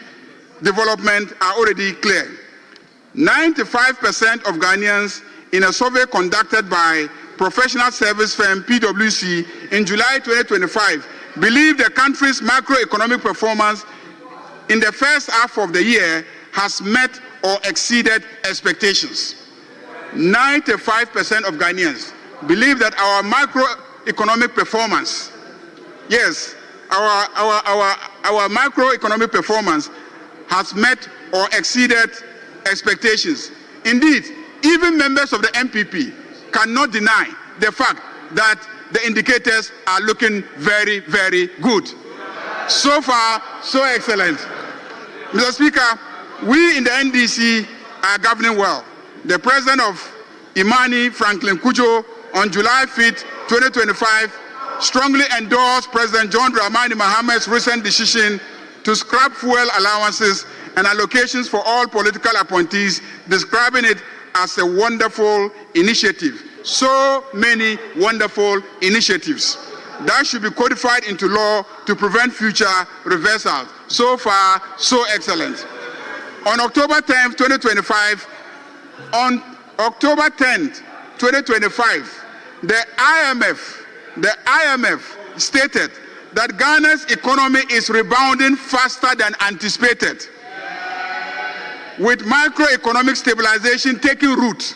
development are already clear. 95% of Ghanaians in a survey conducted by professional service firm PwC in July 2025 believe the country's macroeconomic performance in the first half of the year has met or exceeded expectations. 95% of Ghanaians believe that our macroeconomic performance, yes, our macroeconomic performance has met or exceeded expectations. Indeed, even members of the MPP cannot deny the fact that the indicators are looking very, very good. So far, so excellent. Mr. Speaker, we in the NDC are governing well. The president of Imani, Franklin Kujo, on July 5th, 2025, strongly endorsed President John Dramani Mahamed's recent decision to scrap fuel allowances and allocations for all political appointees, describing it as a wonderful initiative. So many wonderful initiatives that should be codified into law to prevent future reversals. So far, so excellent. On October 10th, 2025, the IMF stated that Ghana's economy is rebounding faster than anticipated, with macroeconomic stabilization taking root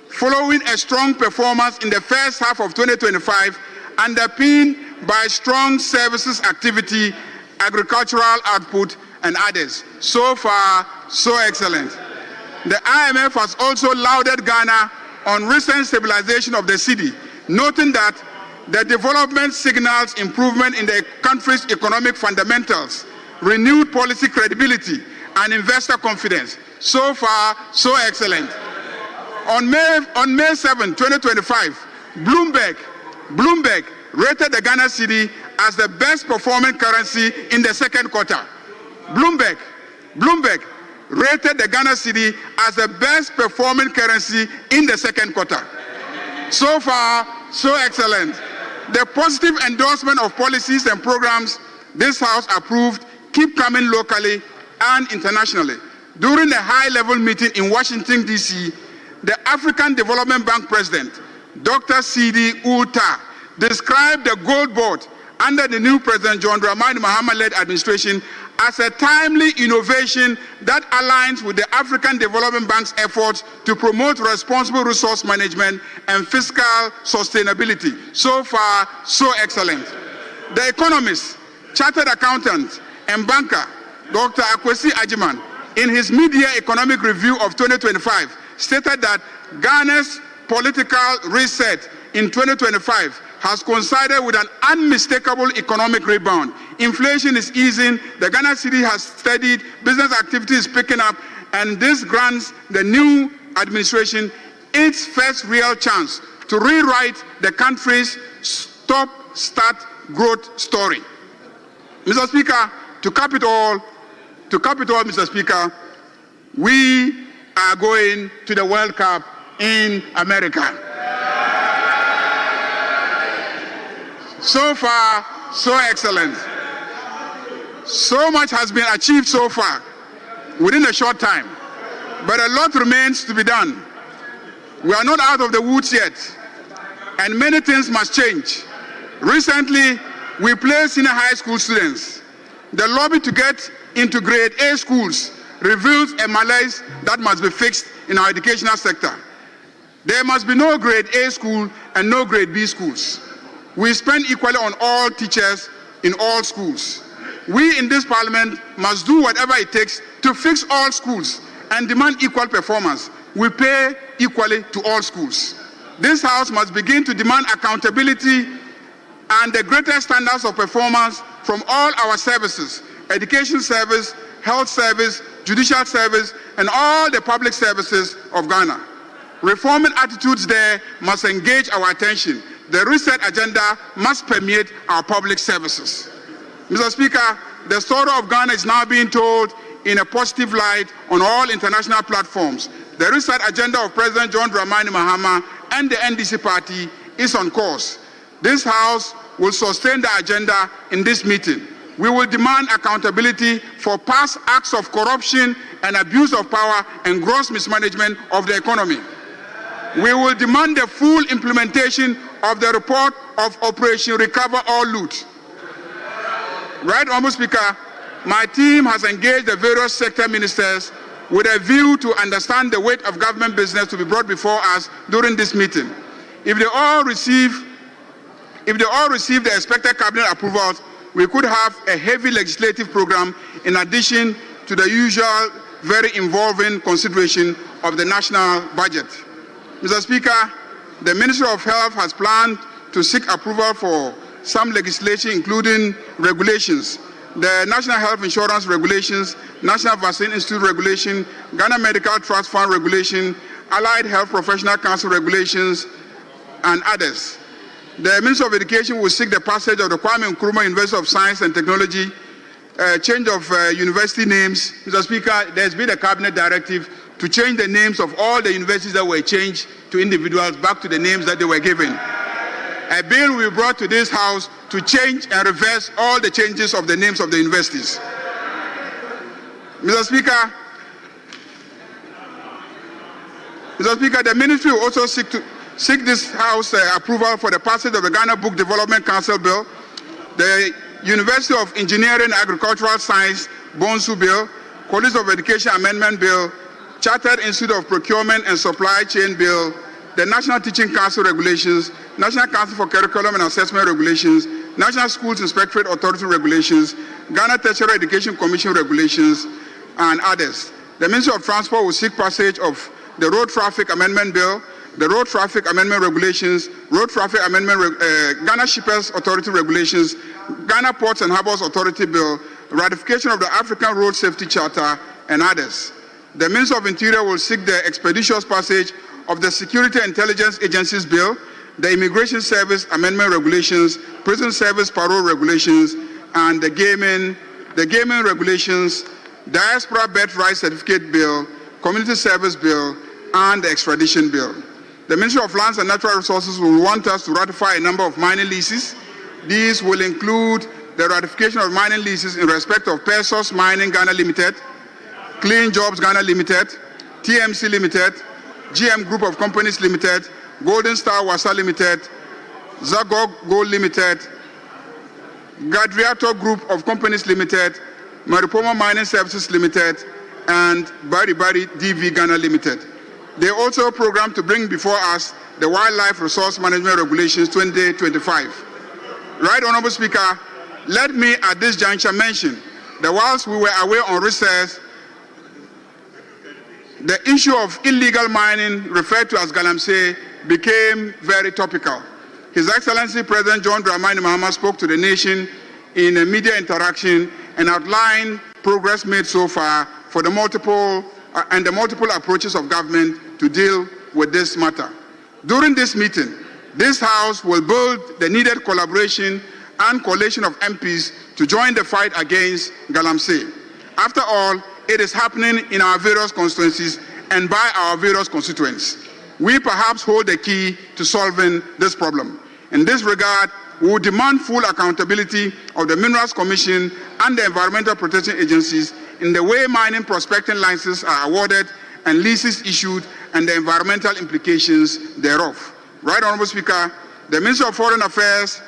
following a strong performance in the first half of 2025, underpinned by strong services activity, agricultural output, and others. So far, so excellent. The IMF has also lauded Ghana on recent stabilization of the cedi, noting that the development signals improvement in the country's economic fundamentals, renewed policy credibility, and investor confidence. So far, so excellent. On May 7, 2025, Bloomberg rated the Ghana cedi as the best performing currency in the second quarter. Bloomberg rated the Ghana cedi as the best performing currency in the second quarter. So far, so excellent. The positive endorsement of policies and programs this House approved keep coming locally and internationally. During a high-level meeting in Washington, D.C., the African Development Bank President, Dr. Sidi Uta, described the gold board under the new President John Dramani Mahama-led administration as a timely innovation that aligns with the African Development Bank's efforts to promote responsible resource management and fiscal sustainability. So far, so excellent. The economists, chartered accountants, and banker Dr. Akwesi Ajiman, in his mid-year economic review of 2025, stated that Ghana's political reset in 2025 has coincided with an unmistakable economic rebound. Inflation is easing, the Ghana cedi has steadied, business activity is picking up, and this grants the new administration its first real chance to rewrite the country's stop-start growth story. Mr. Speaker, to cap it all, Mr. Speaker, we are going to the World Cup in America. So far, so excellent. So much has been achieved so far within a short time, but a lot remains to be done. We are not out of the woods yet, and many things must change. Recently, we placed senior high school students. The lobby to get into grade A schools reveals a malaise that must be fixed in our educational sector. There must be no grade A school and no grade B schools. We spend equally on all teachers in all schools. We in this parliament must do whatever it takes to fix all schools and demand equal performance. We pay equally to all schools. This House must begin to demand accountability and the greater standards of performance from all our services: education service, health service, judicial service, and all the public services of Ghana. Reforming attitudes there must engage our attention. The reset agenda must permeate our public services. Mr. Speaker, the story of Ghana is now being told in a positive light on all international platforms. The reset agenda of President John Dramani Mahama and the NDC party is on course. This House will sustain the agenda in this meeting. We will demand accountability for past acts of corruption and abuse of power and gross mismanagement of the economy. We will demand the full implementation of the report of Operation Recover or Loot. Right, Honourable Speaker, my team has engaged the various sector ministers with a view to understand the weight of government business to be brought before us during this meeting. If they all receive the expected cabinet approvals, we could have a heavy legislative program in addition to the usual very involving consideration of the national budget. Mr. Speaker, the Ministry of Health has planned to seek approval for some legislation, including regulations: the National Health Insurance Regulations, National Vaccine Institute Regulation, Ghana Medical Trust Fund Regulation, Allied Health Professional Council Regulations, and others. The Ministry of Education will seek the passage of the Kwame Nkrumah University of Science and Technology, change of university names. Mr. Speaker, there's been a cabinet directive to change the names of all the universities that were changed to individuals back to the names that they were given. A bill will be brought to this House to change and reverse all the changes of the names of the universities. Mr. Speaker, the ministry will also seek this House approval for the passage of the Ghana Book Development Council Bill, the University of Engineering and Agricultural Science Bonsu Bill, College of Education Amendment Bill, Chartered Institute of Procurement and Supply Chain Bill, the National Teaching Council Regulations, National Council for Curriculum and Assessment Regulations, National Schools Inspectorate Authority Regulations, Ghana Tertiary Education Commission Regulations, and others. The Ministry of Transport will seek passage of the Road Traffic Amendment Bill, the Road Traffic Amendment Regulations, Road Traffic Amendment, Ghana Shippers Authority Regulations, Ghana Ports and Harbours Authority Bill, ratification of the African Road Safety Charter, and others. The Minister of Interior will seek the expeditious passage of the Security Intelligence Agencies Bill, the Immigration Service Amendment Regulations, Prison Service Parole Regulations, and the Gaming Regulations, Diaspora Birth Rights Certificate Bill, Community Service Bill, and the Extradition Bill. The Ministry of Lands and Natural Resources will want us to ratify a number of mining leases. These will include the ratification of mining leases in respect of Pesos Mining Ghana Limited, Clean Jobs Ghana Limited, TMC Limited, GM Group of Companies Limited, Golden Star Wasa Limited, Zagog Gold Limited, Gadriato Group of Companies Limited, Maripomo Mining Services Limited, and Bari DV Ghana Limited. They also program to bring before us the Wildlife Resource Management Regulations 2025. Right, Honourable Speaker, let me at this juncture mention that whilst we were away on recess, the issue of illegal mining, referred to as galamsey, became very topical. His Excellency President John Dramani Mahama spoke to the nation in a media interaction and outlined progress made so far for the multiple approaches of government to deal with this matter. During this meeting, this House will build the needed collaboration and coalition of MPs to join the fight against galamsey. After all, it is happening in our various constituencies and by our various constituents. We perhaps hold the key to solving this problem. In this regard, we will demand full accountability of the Minerals Commission and the Environmental Protection Agencies in the way mining prospecting licenses are awarded and leases issued and the environmental implications thereof. Right, Honorable Speaker, the Minister of Foreign Affairs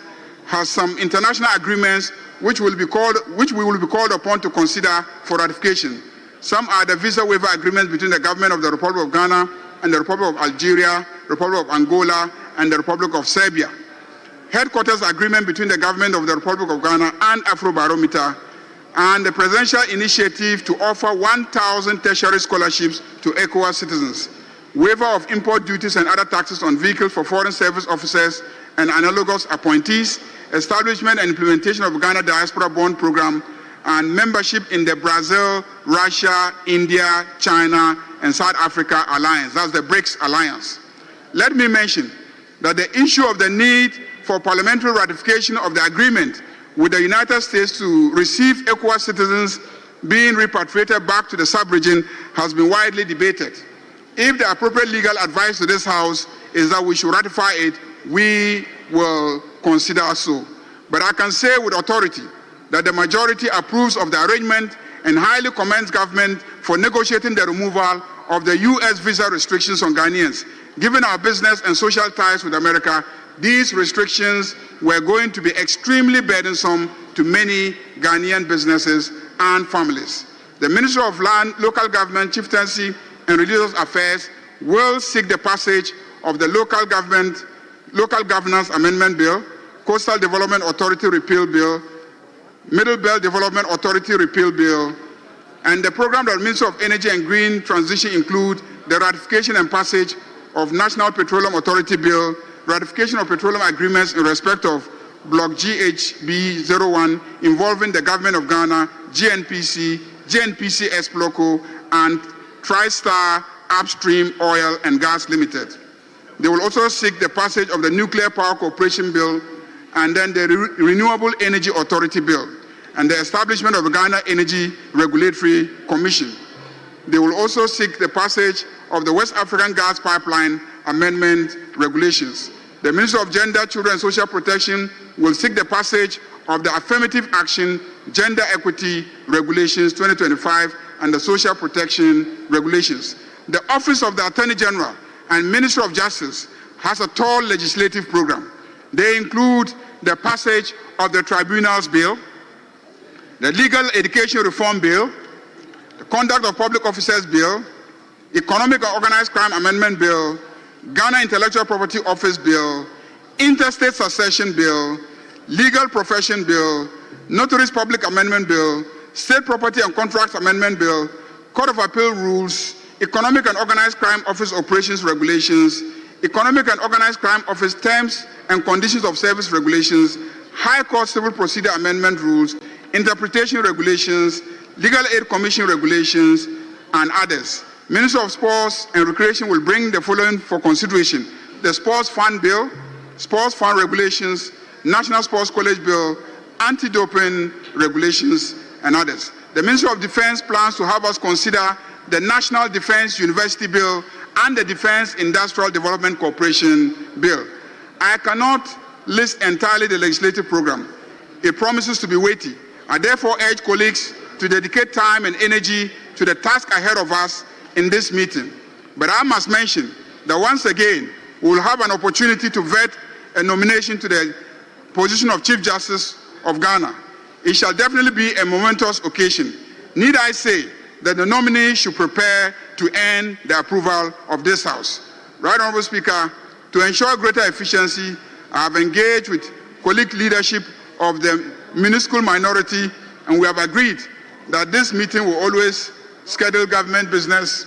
has some international agreements which we will be called upon to consider for ratification. Some are the visa waiver agreements between the government of the Republic of Ghana and the Republic of Algeria, Republic of Angola, and the Republic of Serbia. Headquarters agreement between the government of the Republic of Ghana and Afrobarometer, and the presidential initiative to offer 1,000 tertiary scholarships to ECOWAS citizens. Waiver of import duties and other taxes on vehicles for foreign service officers and analogous appointees, establishment and implementation of Ghana Diaspora Bond Program, and membership in the Brazil, Russia, India, China, and South Africa Alliance. That's the BRICS Alliance. Let me mention that the issue of the need for parliamentary ratification of the agreement with the United States to receive ECOWAS citizens being repatriated back to the sub-region has been widely debated. If the appropriate legal advice to this House is that we should ratify it, we will consider so. But I can say with authority that the majority approves of the arrangement and highly commends government for negotiating the removal of the U.S. visa restrictions on Ghanaians. Given our business and social ties with America, these restrictions were going to be extremely burdensome to many Ghanaian businesses and families. The Ministry of Land, Local Government, Chieftaincy, and Religious Affairs will seek the passage of the Local Governance Amendment Bill, Coastal Development Authority Repeal Bill, Middle Belt Development Authority Repeal Bill, and the program that the Ministry of Energy and Green Transition include the ratification and passage of National Petroleum Authority Bill, ratification of petroleum agreements in respect of Block GHB01 involving the Government of Ghana, GNPC, GNPC Exploco, and TriStar Upstream Oil and Gas Limited. They will also seek the passage of the Nuclear Power Corporation Bill and then the Renewable Energy Authority Bill and the establishment of the Ghana Energy Regulatory Commission. They will also seek the passage of the West African Gas Pipeline Amendment Regulations. The Ministry of Gender, Children and Social Protection will seek the passage of the Affirmative Action Gender Equity Regulations 2025 and the Social Protection Regulations. The Office of the Attorney General and Ministry of Justice has a tall legislative program. They include the passage of the Tribunals Bill, the Legal Education Reform Bill, the Conduct of Public Officers Bill, Economic and Organized Crime Amendment Bill, Ghana Intellectual Property Office Bill, Interstate Succession Bill, Legal Profession Bill, Notaries Public Amendment Bill, State Property and Contracts Amendment Bill, Court of Appeal Rules, Economic and Organized Crime Office Operations Regulations, Economic and Organized Crime Office Terms and Conditions of Service Regulations, High Court Civil Procedure Amendment Rules, Interpretation Regulations, Legal Aid Commission Regulations, and others. Minister of Sports and Recreation will bring the following for consideration: the Sports Fund Bill, Sports Fund Regulations, National Sports College Bill, Anti-Doping Regulations, and others. The Ministry of Defense plans to have us consider the National Defense University Bill and the Defense Industrial Development Corporation Bill. I cannot list entirely the legislative program. It promises to be weighty. I therefore urge colleagues to dedicate time and energy to the task ahead of us in this meeting. But I must mention that once again, we will have an opportunity to vet a nomination to the position of Chief Justice of Ghana. It shall definitely be a momentous occasion. Need I say that the nominee should prepare to earn the approval of this House. Right, Honorable Speaker, to ensure greater efficiency, I have engaged with colleague leadership of the minuscule minority, and we have agreed that this meeting will always schedule government business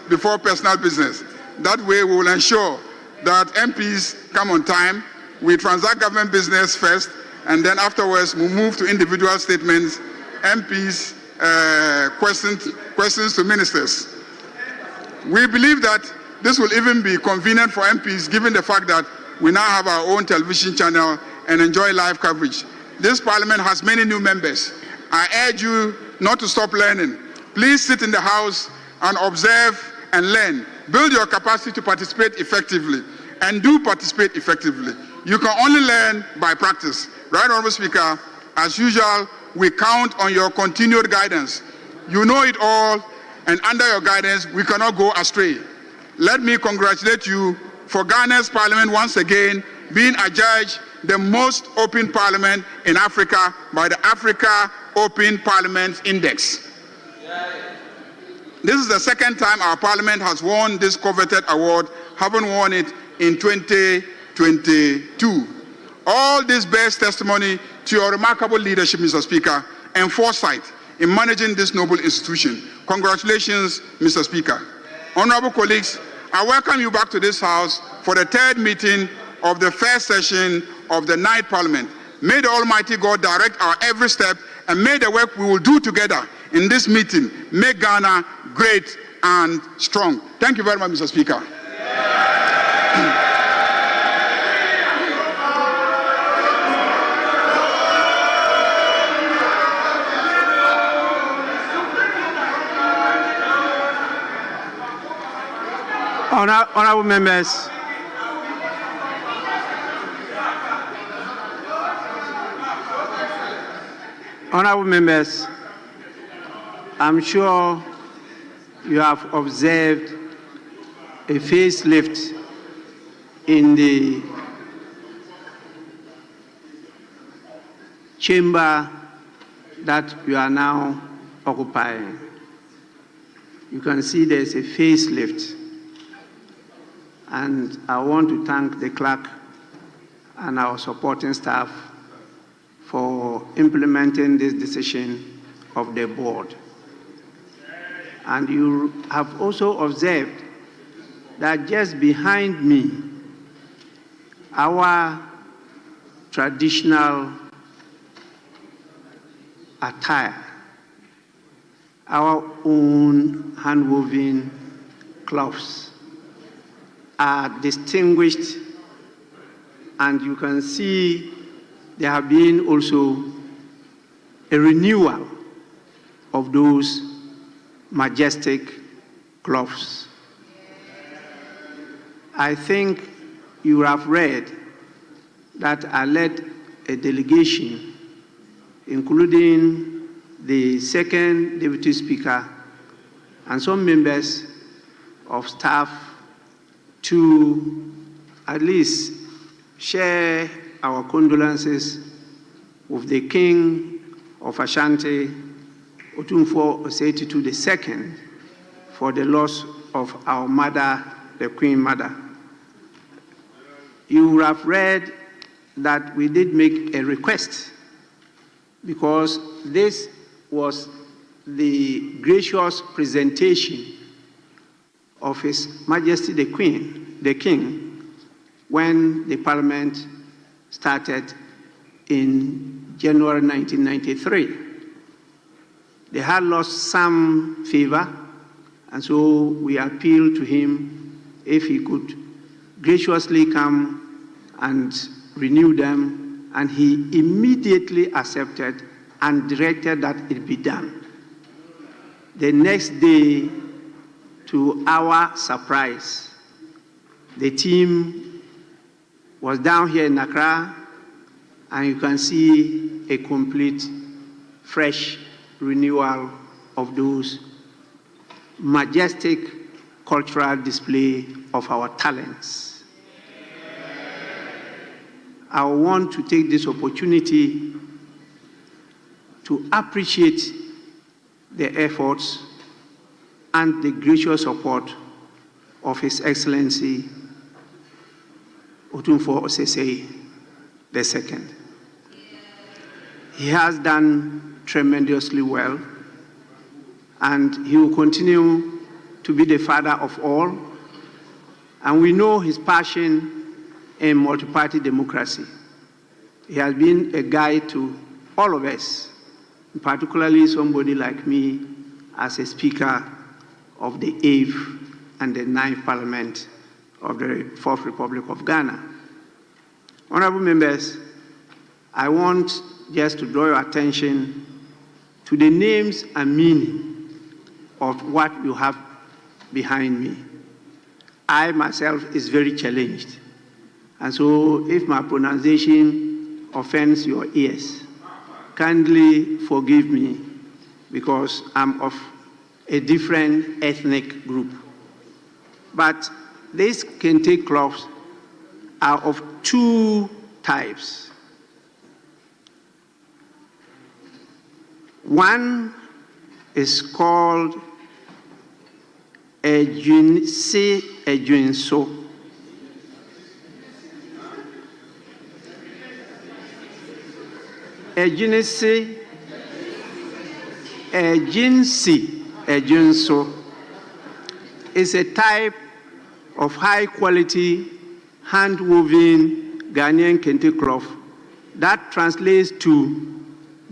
before personal business. That way we will ensure that MPs come on time, we transact government business first, and then afterwards we move to individual statements, MPs, questions to ministers. We believe that this will even be convenient for MPs given the fact that we now have our own television channel and enjoy live coverage. This parliament has many new members. I urge you not to stop learning. Please sit in the house and observe and learn. Build your capacity to participate effectively, and do participate effectively. You can only learn by practice. Right, Honorable Speaker, as usual, we count on your continued guidance. You know it all, and under your guidance, we cannot go astray. Let me congratulate you for Ghana's parliament once again being adjudged the most open parliament in Africa by the Africa Open Parliament Index. This is the second time our parliament has won this coveted award, having won it in 2022. All this bears testimony to your remarkable leadership, Mr. Speaker, and foresight in managing this noble institution. Congratulations, Mr. Speaker. Honorable colleagues, I welcome you back to this House for the third meeting of the first session of the ninth Parliament. May the Almighty God direct our every step, and may the work we will do together in this meeting make Ghana great and strong. Thank you very much, Mr. Speaker. Honorable members, I'm sure you have observed a facelift in the chamber that you are now occupying. You can see there's a facelift. And I want to thank the clerk and our supporting staff for implementing this decision of the board. And you have also observed that just behind me, our traditional attire, our own hand-woven cloths, are distinguished, and you can see there have been also a renewal of those majestic cloths. I think you have read that I led a delegation, including the second Deputy Speaker and some members of staff, to at least share our condolences with the King of Ashanti, Otumfuo Osei-Tutu II, for the loss of our mother, the Queen Mother. You have read that we did make a request, because this was the gracious presentation of His Majesty the King, when the Parliament started in January 1993. They had lost some favor, and so we appealed to him if he could graciously come and renew them, and he immediately accepted and directed that it be done. The next day, to our surprise, the team was down here in Accra, and you can see a complete, fresh renewal of those majestic cultural display of our talents. I want to take this opportunity to appreciate the efforts and the gracious support of His Excellency Otumfuo Osei II. He has done tremendously well, and he will continue to be the father of all. And we know his passion in multi-party democracy. He has been a guide to all of us, particularly somebody like me as a speaker of the 8th and the 9th Parliament of the 4th Republic of Ghana. Honorable members, I want just to draw your attention to the names and meaning of what you have behind me. I myself is very challenged, and so if my pronunciation offends your ears, kindly forgive me because I'm of a different ethnic group. But these kente cloths are of two types. One is called adjournment, adjournment. Agency is a type of high-quality, hand-woven Ghanaian kente cloth that translates to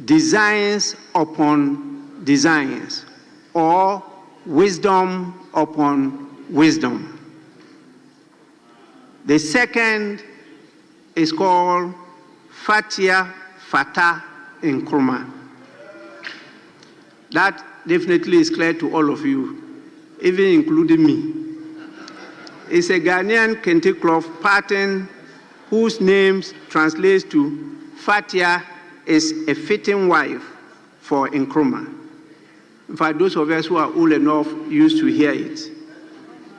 designs upon designs, or wisdom upon wisdom. The second is called Fatia Fata Nkrumah. That definitely is clear to all of you, even including me. It's a Ghanaian kente cloth pattern whose name translates to Fatia is a fitting wife for Nkrumah. In fact, those of us who are old enough used to hear it.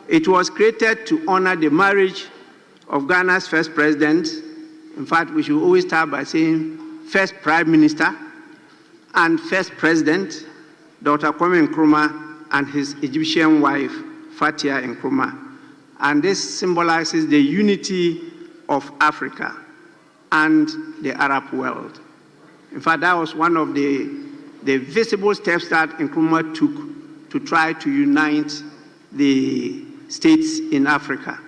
It was created to honor the marriage of Ghana's first president. In fact, we should always start by saying first Prime Minister and first President, Dr. Kwame Nkrumah, and his Egyptian wife, Fatia Nkrumah. And this symbolizes the unity of Africa and the Arab world. In fact, that was one of the visible steps that Nkrumah took to try to unite the states in Africa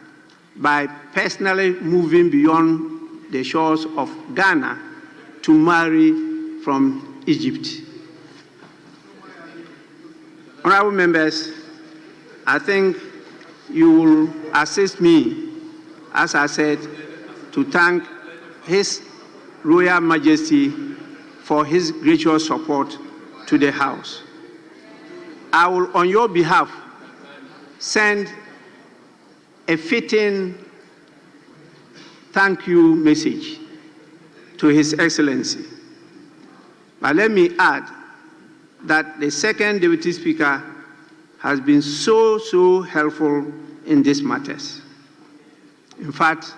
by personally moving beyond the shores of Ghana to marry from Egypt. Honorable members, I think you will assist me, as I said, to thank His Royal Majesty for his gracious support to the House. I will, on your behalf, send a fitting thank you message to His Excellency. But let me add that the second Deputy Speaker has been so helpful in these matters. In fact,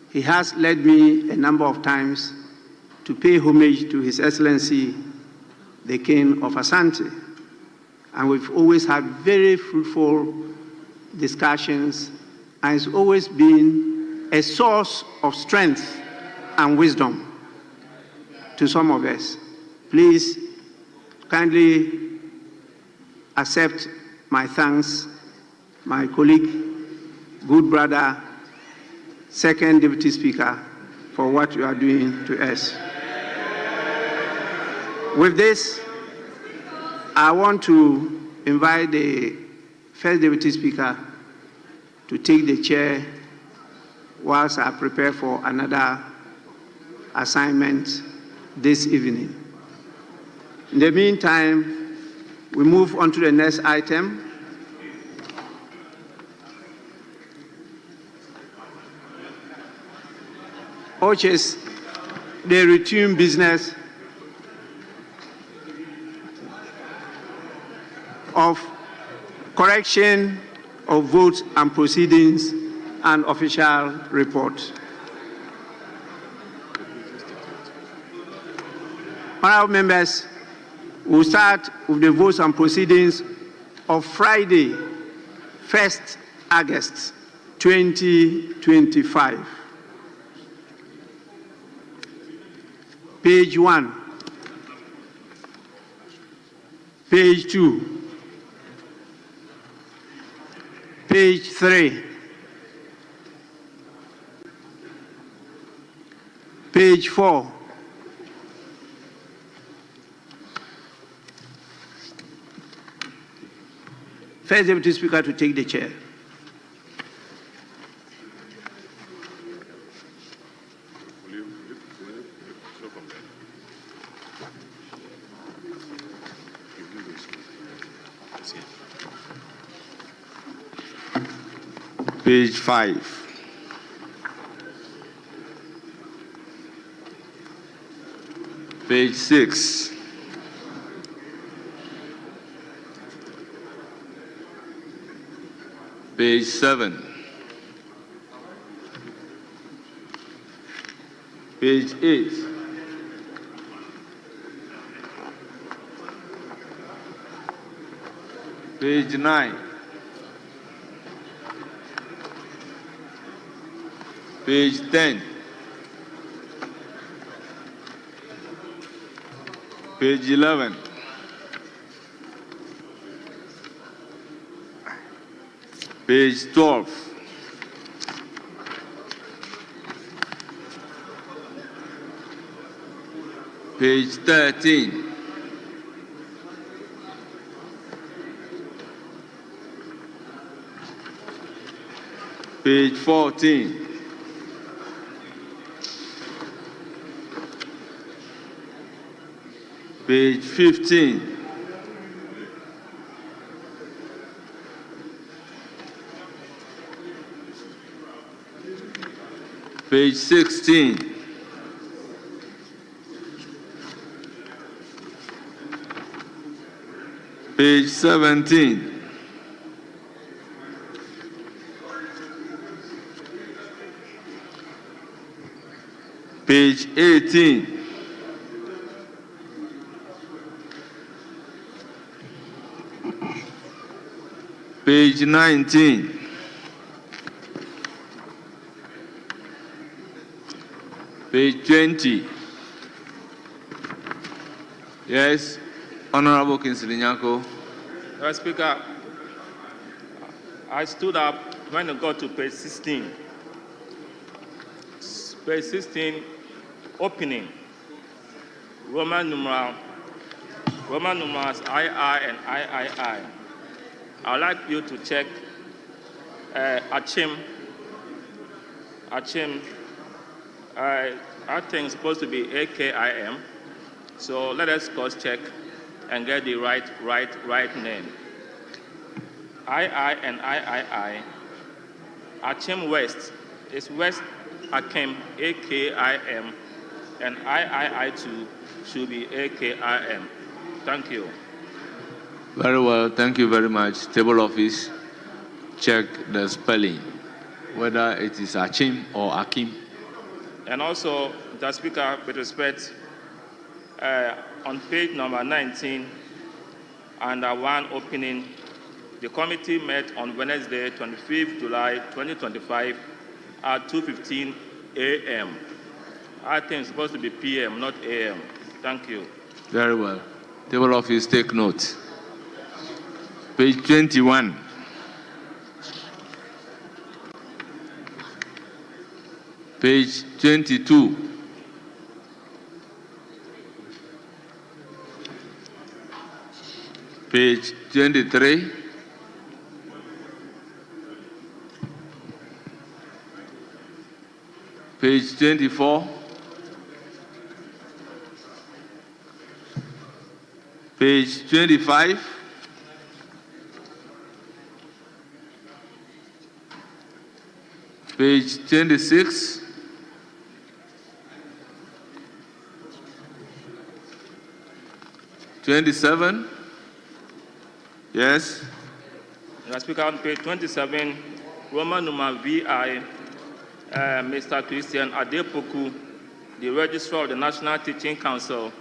he has led me a number of times to pay homage to His Excellency, the King of Asante. And we've always had very fruitful discussions, and it's always been a source of strength and wisdom to some of us. Please kindly accept my thanks, my colleague, good brother, second Deputy Speaker, for what you are doing to us. With this, I want to invite the first Deputy Speaker to take the chair whilst I prepare for another assignment this evening. In the meantime, we move on to the next item. Which is the routine business of correction of votes and proceedings and official report. Honorable members, we'll start with the votes and proceedings of Friday, 1st August 2025. Page 1. Page 2. Page 3. Page 4. First Deputy Speaker to take the chair. Page 5. Page 6. Page 7. Page 8. Page 9. Page 10. Page 11. Page 12. Page 13. Page 14. Page 15. Page 16. Page 17. Page 18. Page 19. Page 20. Yes, Honorable Kingsley Nyako. Mr. Speaker, I stood up when I got to page 16. Page 16, opening. Roman numerals II and III. I'd like you to check Achim. I think it's supposed to be AKIM. So let us cross check and get the right name. II and III. Achim West is West Akim, AKIM, and III2 should be AKIM. Thank you. Very well, thank you very much. Table office, check the spelling, whether it is Achim or Akim. And also, Mr. Speaker, with respect, on page number 19, under one opening, the committee met on Wednesday, 25th July 2025 at 2:15 a.m. I think it's supposed to be p.m., not a.m. Thank you. Very well. Table office, take note. Page 21. Page 22. Page 23. Page 24. Page 25. Page 26. (27) Yes. Mr. Speaker, on page 27, Roman numeral VI, Mr. Christian Adepoku, the Registrar of the National Teaching Council,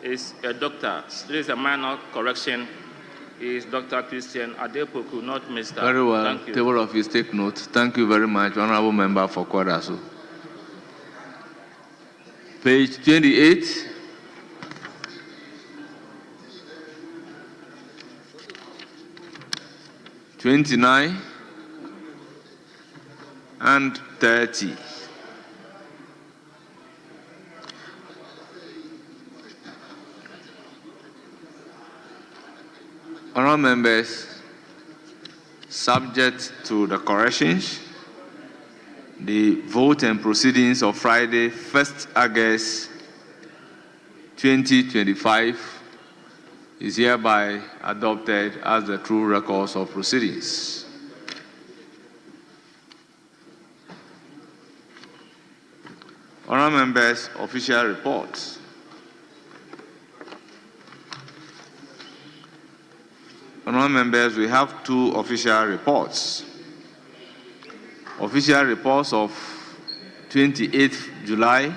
is a doctor. This is a minor correction. He is Dr. Christian Adepoku, not Mr. Very well. Thank you. Table office, take note. Thank you very much, Honorable Member for Kwadaso. Page 28. 29, and 30. Honourable members, subject to the corrections, the vote and proceedings of Friday, 1st August 2025 is hereby adopted as the true records of proceedings. Honourable members, official reports. Honourable members, we have two official reports. Official reports of 28th July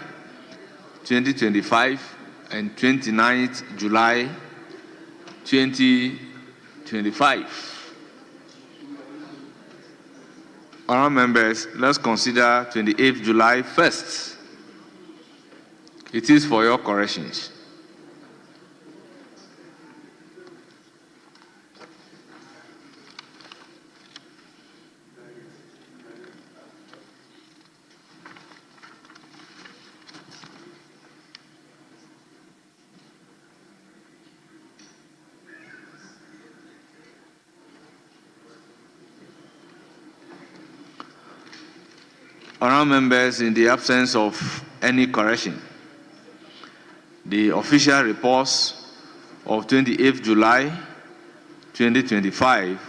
2025 and 29th July 2025. Honourable members, let's consider 28th July first. It is for your corrections. Honourable members, in the absence of any correction, the official reports of 28th July 2025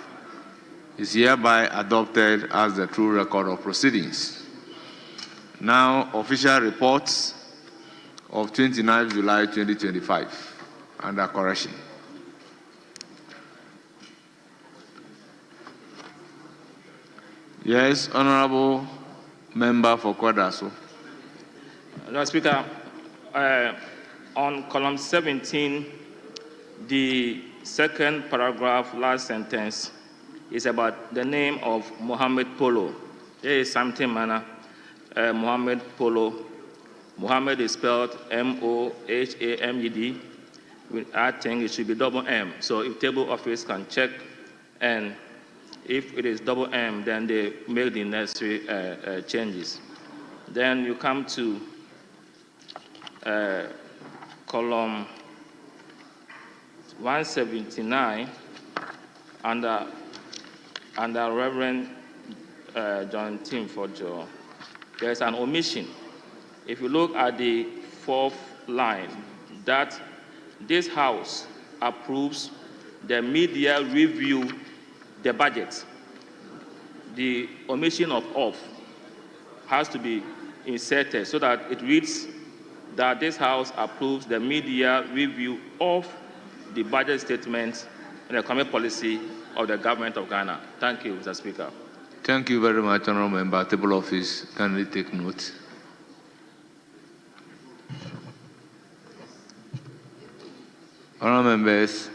is hereby adopted as the true record of proceedings. Now, official reports of 29th July 2025 under correction. Yes, Honourable Member for Kwadaso. Mr. Speaker, on column 17, the second paragraph, last sentence, is about the name of Mohammed Polo. There is something manner, Mohammed Polo. Mohammed is spelled M-O-H-A-M-E-D. I think it should be double M. So if table office can check, and if it is double M, then they make the necessary changes. Then you come to column 179 under Reverend John Timfordjo. There's an omission. If you look at the fourth line, that this House approves the media review the budget. The omission of has to be inserted so that it reads that this House approves the media review of the budget statement and economic policy of the government of Ghana. Thank you, Mr. Speaker. Thank you very much, Honourable Member. Table office, kindly take note. Honourable members,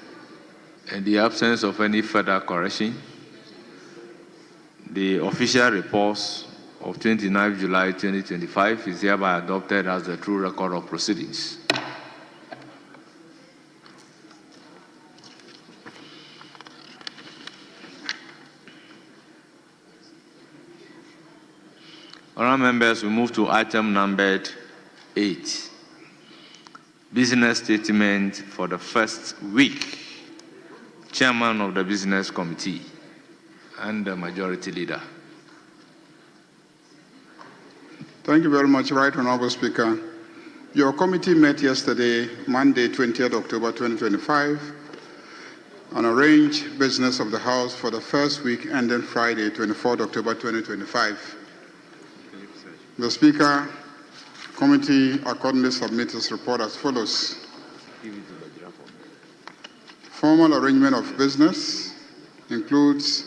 in the absence of any further correction, the official reports of 29 July 2025 is hereby adopted as the true record of proceedings. Honourable members, we move to item numbered 8. Business statement for the first week. Chairman of the Business Committee and the Majority Leader. Thank you very much, Right Honourable Speaker. Your committee met yesterday, Monday, 20th October 2025, and arranged business of the House for the first week ending Friday, 24th October 2025. The Speaker, committee accordingly submits its report as follows. Formal arrangement of business includes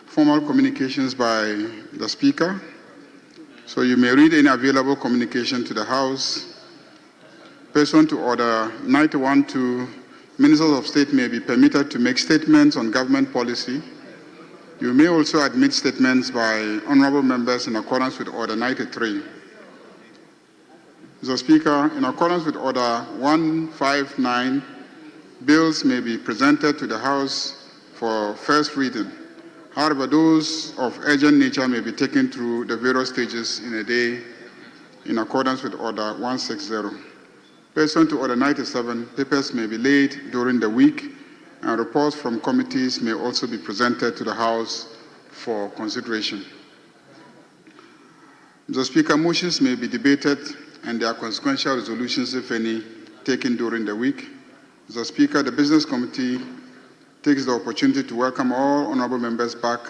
formal communications by the Speaker. So you may read any available communication to the House. Pursuant to Order 91-2, Ministers of State may be permitted to make statements on government policy. You may also admit statements by honourable members in accordance with Order 93. Mr. Speaker, in accordance with Order 159, bills may be presented to the House for first reading However, those of urgent nature may be taken through the various stages in a day in accordance with Order 160. Pursuant to Order 97, papers may be laid during the week, and reports from committees may also be presented to the House for consideration. Mr. Speaker, motions may be debated and there are consequential resolutions, if any, taken during the week. Mr. Speaker, the Business Committee takes the opportunity to welcome all honorable members back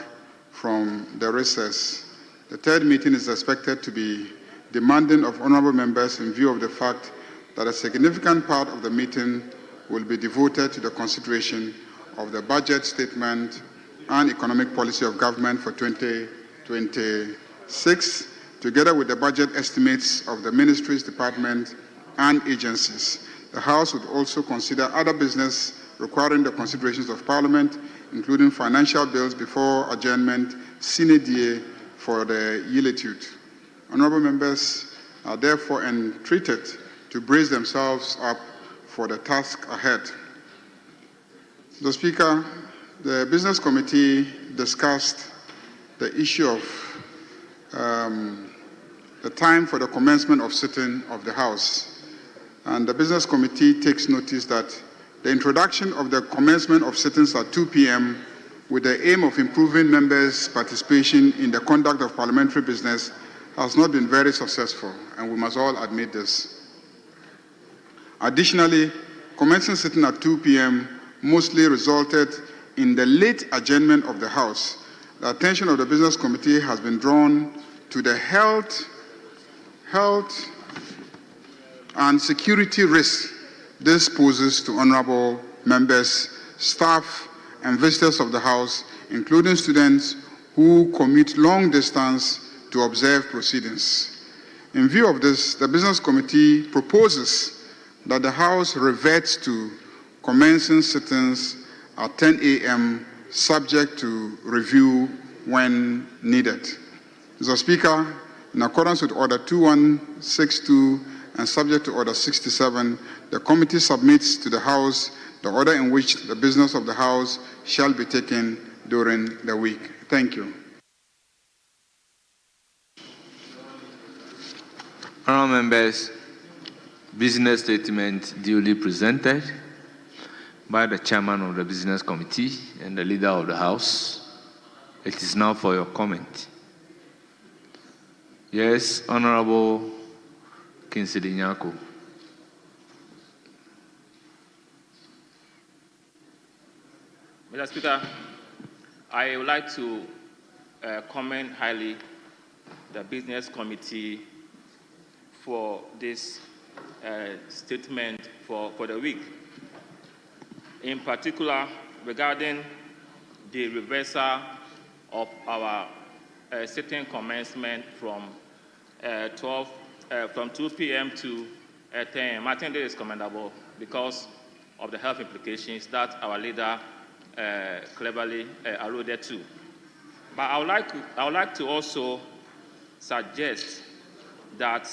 from the recess. The third meeting is expected to be demanding of honorable members in view of the fact that a significant part of the meeting will be devoted to the consideration of the budget statement and economic policy of government for 2026, together with the budget estimates of the ministries, departments, and agencies. The House would also consider other business requiring the considerations of Parliament, including financial bills before adjournment sine die for the yielditude. Honourable members are therefore entreated to brace themselves up for the task ahead. Mr. Speaker, the Business Committee discussed the issue of the time for the commencement of sitting of the House. And the Business Committee takes notice that the introduction of the commencement of sittings at 2 p.m. with the aim of improving members' participation in the conduct of parliamentary business has not been very successful, and we must all admit this. Additionally, commencing sitting at 2 p.m. mostly resulted in the late adjournment of the House. The attention of the Business Committee has been drawn to the health and security risks this poses to honorable members, staff, and visitors of the House, including students who commute long distance to observe proceedings. In view of this, the Business Committee proposes that the House reverts to commencing sittings at 10 a.m., subject to review when needed. Mr. Speaker, in accordance with Order 2162 and subject to Order 67, the committee submits to the House the order in which the business of the House shall be taken during the week. Thank you. Honourable members, business statement duly presented by the chairman of the Business Committee and the leader of the House. It is now for your comment. Yes, Honourable Kinsidi Nyako. Mr. Speaker, I would like to commend highly the Business Committee for this statement for the week. In particular, regarding the reversal of our sitting commencement from 2 p.m. to 10 a.m. I think this is commendable because of the health implications that our leader cleverly alluded to. But I would like to also suggest that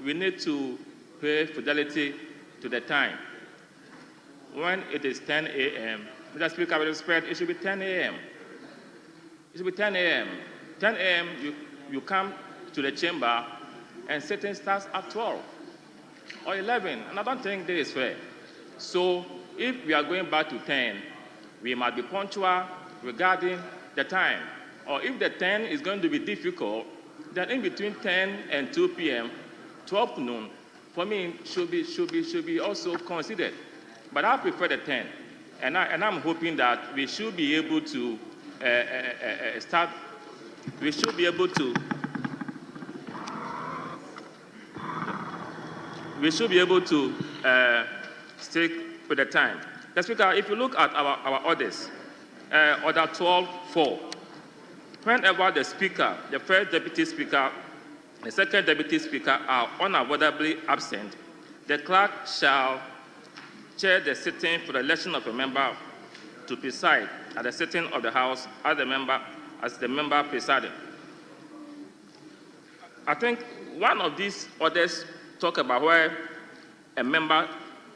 we need to pay fidelity to the time. When it is 10 a.m., Mr. Speaker, with respect, it should be 10 a.m. It should be 10 a.m. 10 a.m., you come to the chamber and sitting starts at 12 or 11, and I don't think this is fair. So if we are going back to 10, we must be punctual regarding the time. Or if the 10 is going to be difficult, then in between 10 and 2 p.m., 12 noon, for me, should be also considered. But I prefer the 10, and I'm hoping that we should be able to start. We should be able to. We should be able to stick with the time. The Speaker, if you look at our orders, Order 12.4, whenever the Speaker, the First Deputy Speaker, the Second Deputy Speaker are unavoidably absent, the clerk shall chair the sitting for the election of a member to preside at the sitting of the House as the member presiding. I think one of these orders talk about where a member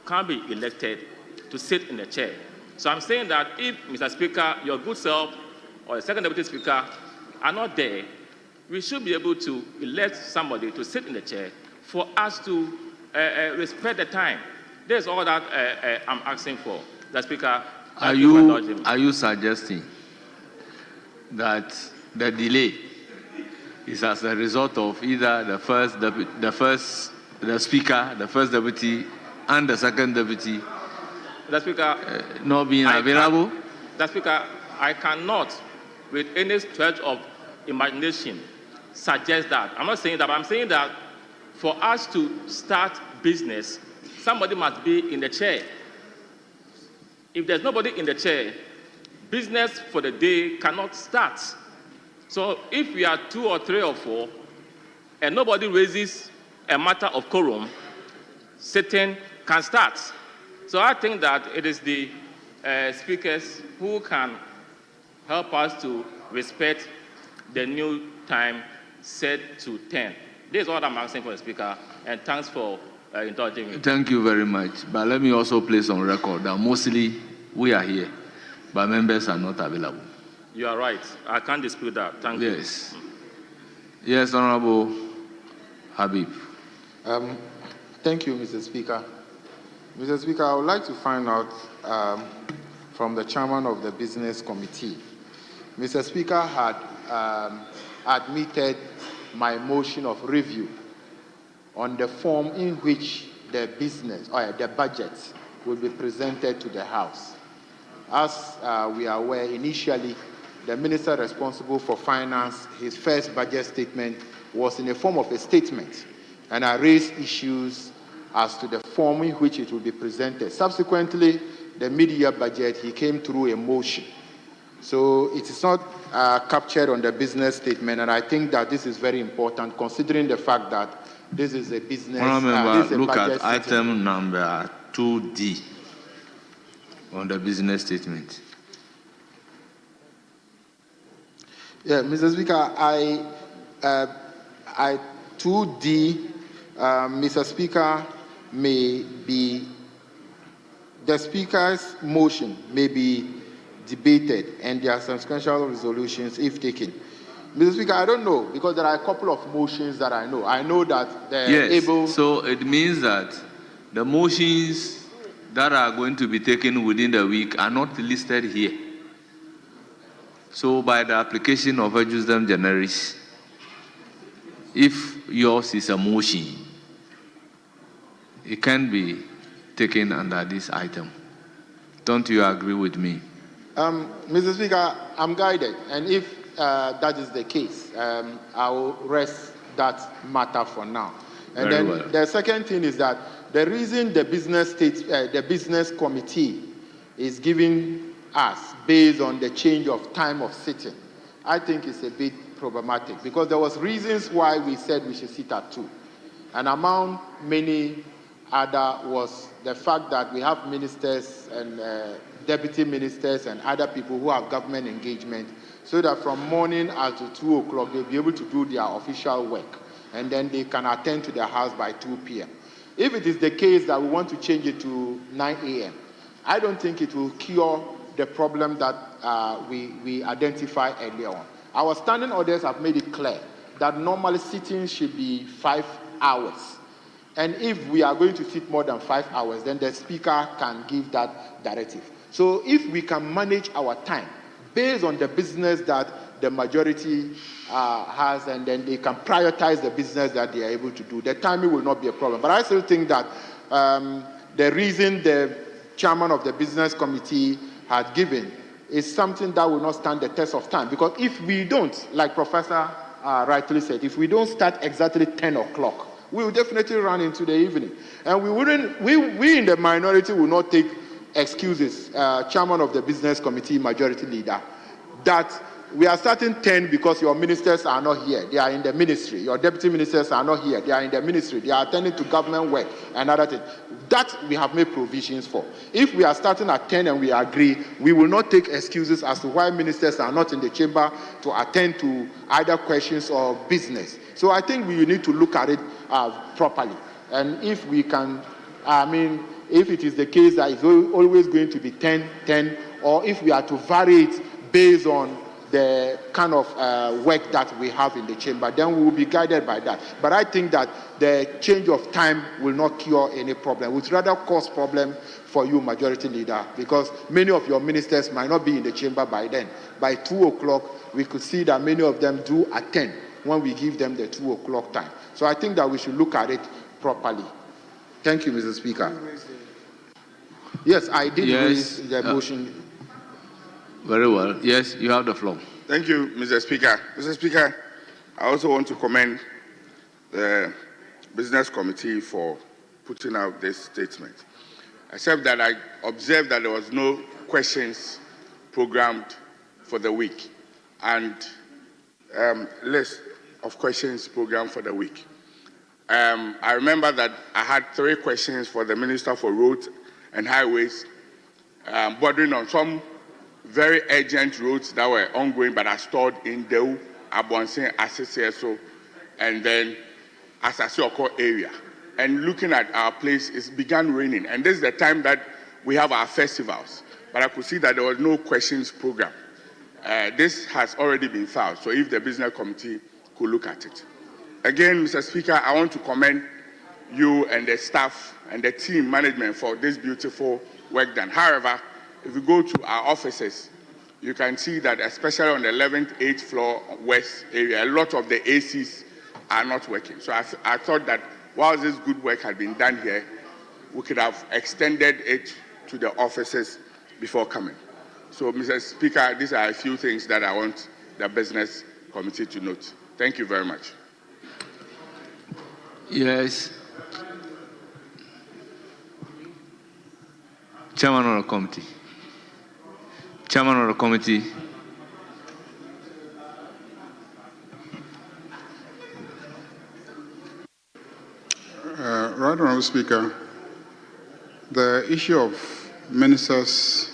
can be elected to sit in the chair. So I'm saying that if, Mr. Speaker, your good self or the second deputy speaker are not there, we should be able to elect somebody to sit in the chair for us to respect the time. That's all that I'm asking for. The speaker, are you suggesting that the delay is as a result of either the speaker, the first deputy, and the second deputy the speaker not being available? The speaker, I cannot, with any stretch of imagination, suggest that. I'm not saying that, but I'm saying that for us to start business, somebody must be in the chair. If there's nobody in the chair, business for the day cannot start. So if we are 2 or 3 or 4, and nobody raises a matter of quorum, sitting can start. So I think that it is the speakers who can help us to respect the new time set to 10. This is what I'm asking for the speaker, and thanks for indulging me. Thank you very much. But let me also place on record that mostly we are here, but members are not available. You are right. I can't dispute that. Thank you. Yes. Yes, Honorable Habib. Thank you, Mr. Speaker. Mr. Speaker, I would like to find out from the chairman of the business committee. Mr. Speaker had admitted my motion of review on the form in which the business or the budget will be presented to the House. As we are aware, initially, the minister responsible for finance, his first budget statement was in the form of a statement, and I raised issues as to the form in which it will be presented. Subsequently, the mid-year budget, he came through a motion. So it is not captured on the business statement, and I think that this is very important, considering the fact that this is a business. Look at item number 2D on the business statement. Yeah, Mr. Speaker, I 2D, Mr. Speaker, may be, the Speaker's motion may be debated, and there are some sequential resolutions if taken. Mr. Speaker, I don't know, because there are a couple of motions that I know. I know that they're able... So it means that the motions that are going to be taken within the week are not listed here. So by the application of adjustment generis, if yours is a motion, it can be taken under this item. Don't you agree with me? Mr. Speaker, I'm guided, and if that is the case, I will rest that matter for now. And Very then well. The second thing is that the reason the business committee is giving us based on the change of time of sitting, I think it's a bit problematic, because there was reasons why we said we should sit at 2. And among many other was the fact that we have ministers and deputy ministers and other people who have government engagement, so that from morning until 2 o'clock, they'll be able to do their official work, and then they can attend to their house by 2 p.m. If it is the case that we want to change it to 9 a.m., I don't think it will cure the problem that we identified earlier on. Our standing orders have made it clear that normally sitting should be 5 hours. And if we are going to sit more than 5 hours, then the speaker can give that directive. So if we can manage our time based on the business that the majority has, and then they can prioritize the business that they are able to do, the timing will not be a problem. But I still think that the reason the chairman of the business committee had given is something that will not stand the test of time. Because if we don't, like Professor rightly said, if we don't start exactly 10 o'clock, we will definitely run into the evening. And we in the minority will not take excuses, chairman of the business committee, majority leader, that we are starting 10 because your ministers are not here. They are in the ministry. Your deputy ministers are not here. They are in the ministry. They are attending to government work and other things. That we have made provisions for. If we are starting at 10 and we agree, we will not take excuses as to why ministers are not in the chamber to attend to either questions or business. So I think we need to look at it properly. And if we can, if it is the case that it's always going to be 10, or if we are to vary it based on the kind of work that we have in the chamber, then we will be guided by that. But I think that the change of time will not cure any problem. It would rather cause problem for you, Majority Leader, because many of your ministers might not be in the chamber by then. By 2 o'clock, we could see that many of them do attend when we give them the 2 o'clock time. So I think that we should look at it properly. Thank you, Mr. Speaker. Yes, I did raise the motion. Very well. Yes, you have the floor. Thank you, Mr. Speaker. Mr. Speaker, I also want to commend the Business Committee for putting out this statement. Except that I observed that there was no questions programmed for the week and list of questions programmed for the week. I remember that I had 3 questions for the Minister for Roads and Highways, bordering on some very urgent roads that were ongoing but are stored in Deu, Abonsen, Aseseso, and then Asasioko area. And looking at our place, it began raining. And this is the time that we have our festivals. But I could see that there was no questions program. This has already been filed, so if the Business Committee could look at it. Again, Mr. Speaker, I want to commend you and the staff and the team management for this beautiful work done. However, if you go to our offices, you can see that especially on the 11th, 8th floor west area, a lot of the ACs are not working. So I thought that while this good work had been done here, we could have extended it to the offices before coming. So, Mr. Speaker, these are a few things that I want the Business Committee to note. Thank you very much. Yes. Chairman of the committee. Chairman of the committee. Right Honourable Speaker, the issue of ministers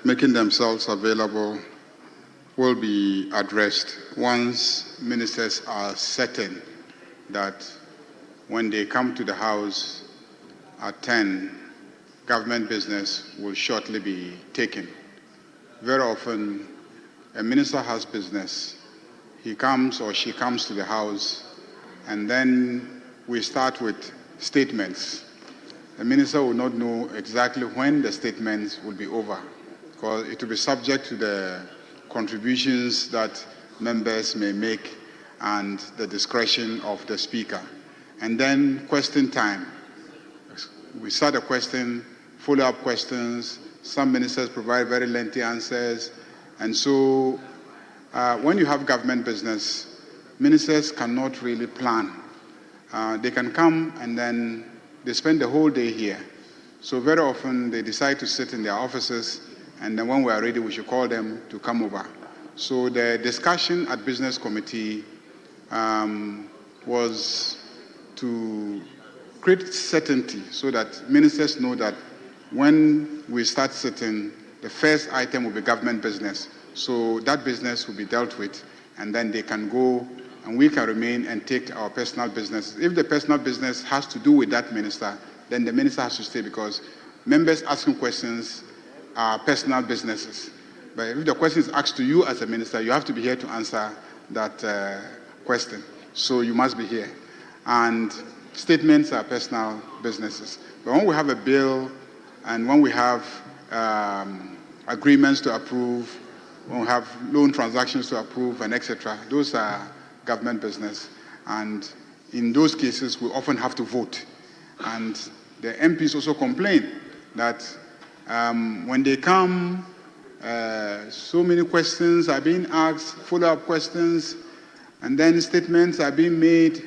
making themselves available will be addressed once ministers are certain that when they come to the House at 10, government business will shortly be taken. Very often, a minister has business. He comes or she comes to the House, and then we start with statements. The minister will not know exactly when the statements will be over, because it will be subject to the contributions that members may make and the discretion of the Speaker. And then question time. We start a question, follow-up questions. Some ministers provide very lengthy answers. And so when you have government business, ministers cannot really plan. They can come and then they spend the whole day here. So very often they decide to sit in their offices, and then when we are ready, we should call them to come over. So the discussion at Business Committee was to create certainty so that ministers know that when we start sitting, the first item will be government business. So that business will be dealt with, and then they can go and we can remain and take our personal business. If the personal business has to do with that minister, then the minister has to stay, because members asking questions are personal businesses. But if the question is asked to you as a minister, you have to be here to answer that question. So you must be here. And statements are personal businesses. But when we have a bill and when we have agreements to approve, when we have loan transactions to approve, and etc., those are government business. And in those cases, we often have to vote. And the MPs also complain that when they come, so many questions are being asked, follow-up questions, and then statements are being made.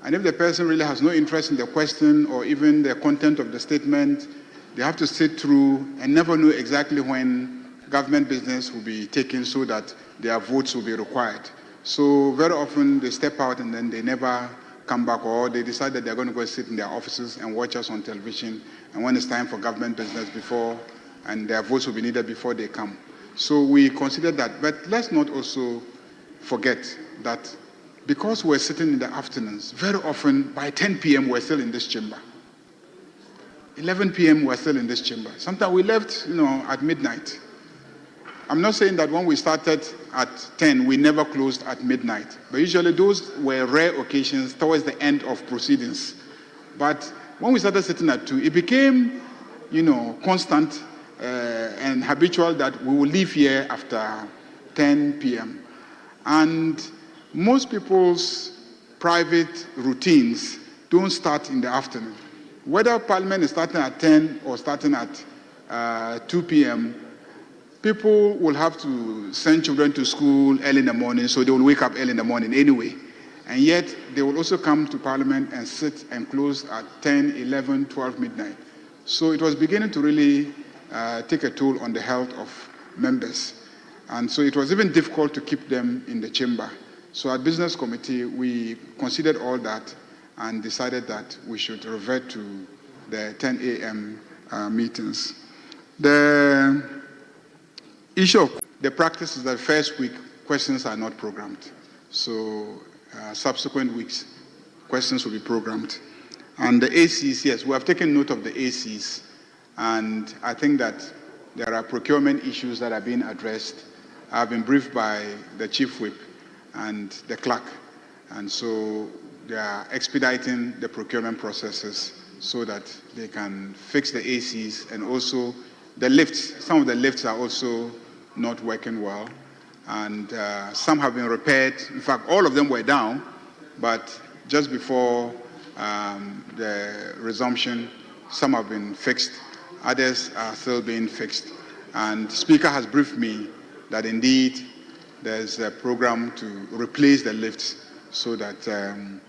And if the person really has no interest in the question or even the content of the statement, they have to sit through and never know exactly when government business will be taken so that their votes will be required. So very often they step out and then they never come back, or they decide that they're going to go sit in their offices and watch us on television, and when it's time for government business and their votes will be needed before they come. So we consider that, but let's not also forget that because we're sitting in the afternoons, very often by 10 p.m. we're still in this chamber. 11 p.m. we're still in this chamber. Sometimes we left, at midnight. I'm not saying that when we started at 10, we never closed at midnight. But usually those were rare occasions towards the end of proceedings. But when we started sitting at 2, it became, constant and habitual that we will leave here after 10 p.m. And most people's private routines don't start in the afternoon. Whether Parliament is starting at 10 or starting at 2 p.m., people will have to send children to school early in the morning, so they will wake up early in the morning anyway. And yet, they will also come to Parliament and sit and close at 10, 11, 12 midnight. So it was beginning to really take a toll on the health of members. And so it was even difficult to keep them in the chamber. So at Business Committee, we considered all that and decided that we should revert to the 10 a.m. Meetings. The issue of the practice is that first week, questions are not programmed. So subsequent weeks, questions will be programmed. And the ACs, yes, we have taken note of the ACs. And I think that there are procurement issues that are being addressed. I've been briefed by the Chief Whip and the clerk. And so they are expediting the procurement processes so that they can fix the ACs and also the lifts. Some of the lifts are also not working well. And some have been repaired. In fact, all of them were down, but just before the resumption, some have been fixed. Others are still being fixed. And the Speaker has briefed me that indeed there's a program to replace the lifts so that,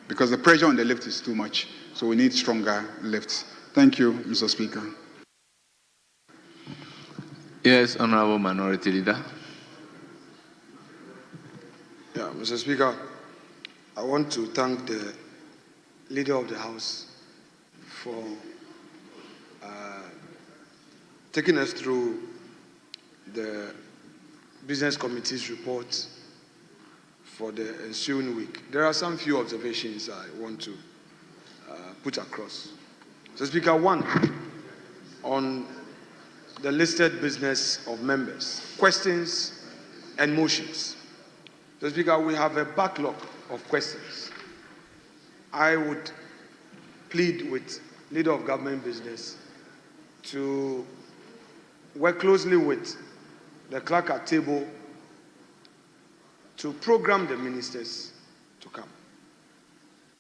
because the pressure on the lift is too much, so we need stronger lifts. Thank you, Mr. Speaker. Yes, Honorable Minority Leader. Yeah, Mr. Speaker, I want to thank the Leader of the House for taking us through the Business Committee's report for the ensuing week. There are some few observations I want to put across. So, Speaker, one, on the listed business of members, questions and motions. So, Speaker, we have a backlog of questions. I would plead with Leader of Government Business to work closely with the clerk at table to program the ministers to come.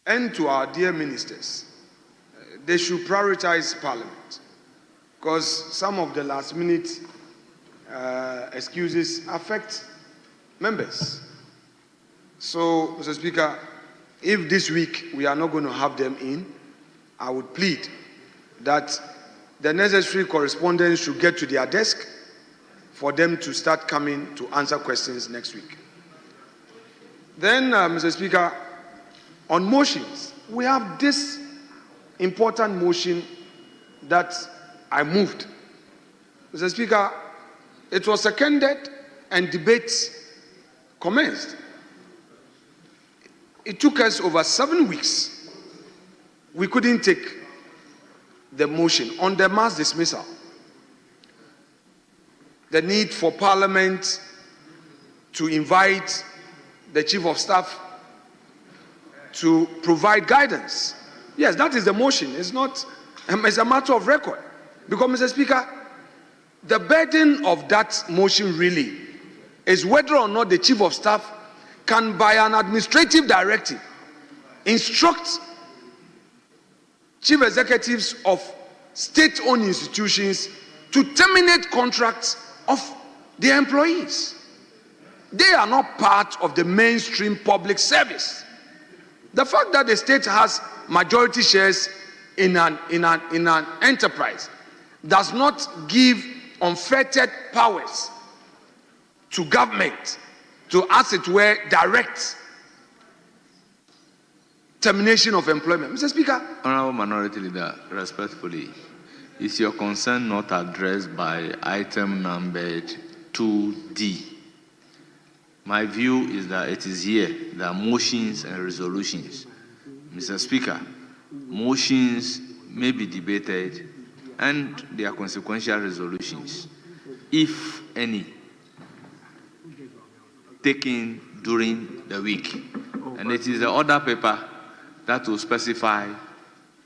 And to our dear ministers, they should prioritize Parliament, because some of the last-minute excuses affect members. So, Mr. Speaker, if this week we are not going to have them in, I would plead that the necessary correspondence should get to their desk for them to start coming to answer questions next week. Then, Mr. Speaker, on motions, we have this important motion that I moved. Mr. Speaker, it was seconded and debates commenced. It took us over 7 weeks. We couldn't take the motion on the mass dismissal. The need for Parliament to invite the Chief of Staff to provide guidance. Yes, that is the motion. It's not, it's a matter of record. Because, Mr. Speaker, the burden of that motion really is whether or not the Chief of Staff can, by an administrative directive, instruct chief executives of state-owned institutions to terminate contracts of their employees. They are not part of the mainstream public service. The fact that the state has majority shares in an enterprise does not give unfettered powers to government to, as it were, direct termination of employment. Mr. Speaker. Honorable Minority Leader, respectfully, is your concern not addressed by item numbered 2D? My view is that it is here. There are motions and resolutions. Mr. Speaker, motions may be debated and there are consequential resolutions, if any, taken during the week. And it is the order paper that will specify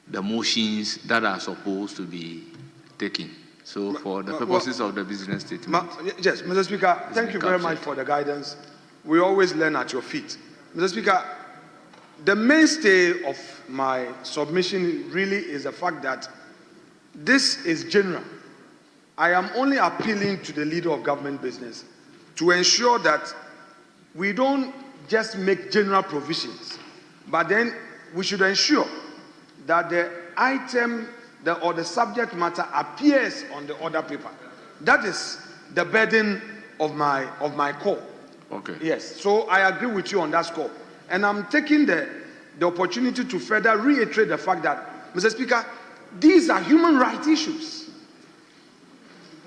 the motions that are supposed to be taken. So for the purposes of the business statement. Yes, Mr. Speaker, thank you very much for the guidance. We always learn at your feet. Mr. Speaker, the mainstay of my submission really is the fact that this is general. I am only appealing to the leader of government business to ensure that we don't just make general provisions, but then we should ensure that the item or the subject matter appears on the order paper. That is the burden of my call. Okay. Yes, so I agree with you on that score. And I'm taking the opportunity to further reiterate the fact that, Mr. Speaker, these are human rights issues.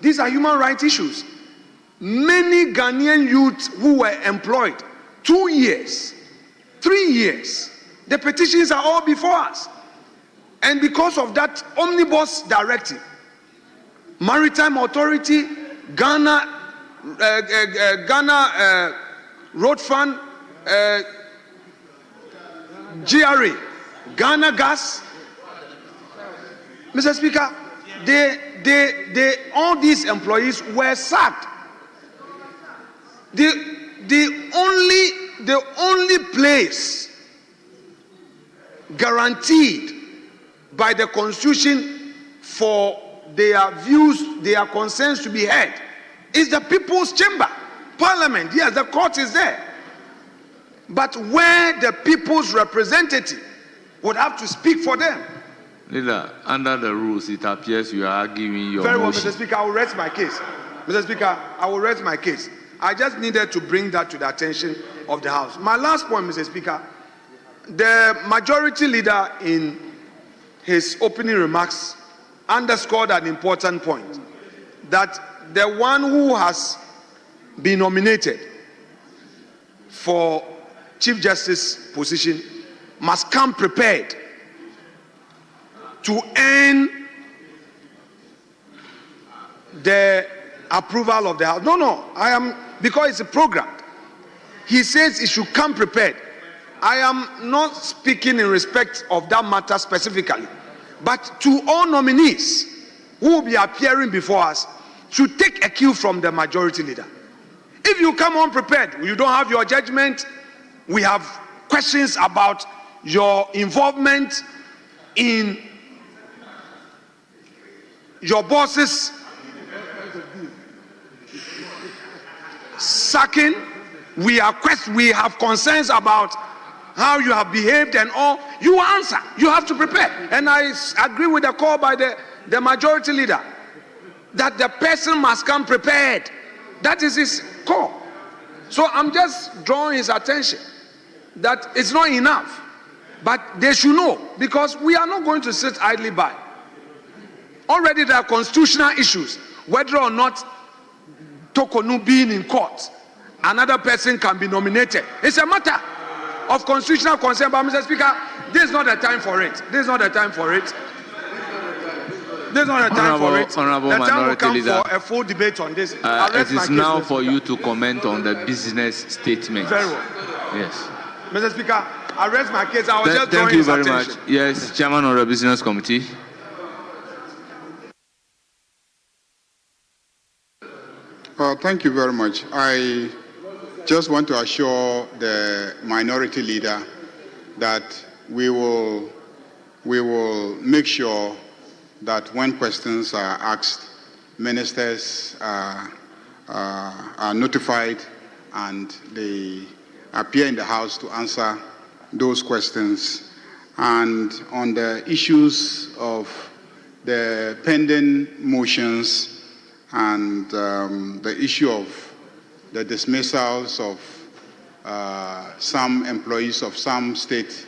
These are human rights issues. Many Ghanaian youths who were employed 2 years, 3 years, the petitions are all before us. And because of that omnibus directive, Maritime Authority, Ghana Road Fund, GRA, Ghana Gas, Mr. Speaker, all these employees were sacked. The only place guaranteed by the Constitution for their views, their concerns to be heard is the People's Chamber, Parliament. Yes, the court is there. But where the people's representative would have to speak for them. Leader, under the rules, it appears you are arguing your Very well, motion. Mr. Speaker, I will rest my case. Mr. Speaker, I will rest my case. I just needed to bring that to the attention of the House. My last point, Mr. Speaker, the majority leader in his opening remarks underscored an important point, that the one who has been nominated for Chief Justice position must come prepared to earn the approval of the House. No, because it's a program. He says it should come prepared. I am not speaking in respect of that matter specifically, but to all nominees who will be appearing before us should take a cue from the majority leader. If you come unprepared, you don't have your judgment, we have questions about your involvement in your boss's sacking, we have concerns about how you have behaved and all, you answer. You have to prepare. And I agree with the call by the majority leader that the person must come prepared. That is his call. So I'm just drawing his attention that it's not enough, but they should know, because we are not going to sit idly by. Already there are constitutional issues, whether or not Tokonu being in court, another person can be nominated. It's a matter of constitutional concern, but Mr. Speaker, this is not the time for it. This is not the time for it. This is not the time for it. Honorable the time will come Leader, for a full debate on this. it is now for you to comment on the business statement. Very well. Yes. Mr. Speaker, I rest my case. I was just drawing Thank you his very attention. much. Yes, Chairman of the Business Committee. Thank you very much. I just want to assure the minority leader that we will make sure that when questions are asked, ministers are notified and they appear in the House to answer those questions. And on the issues of the pending motions and the issue of the dismissals of some employees of some state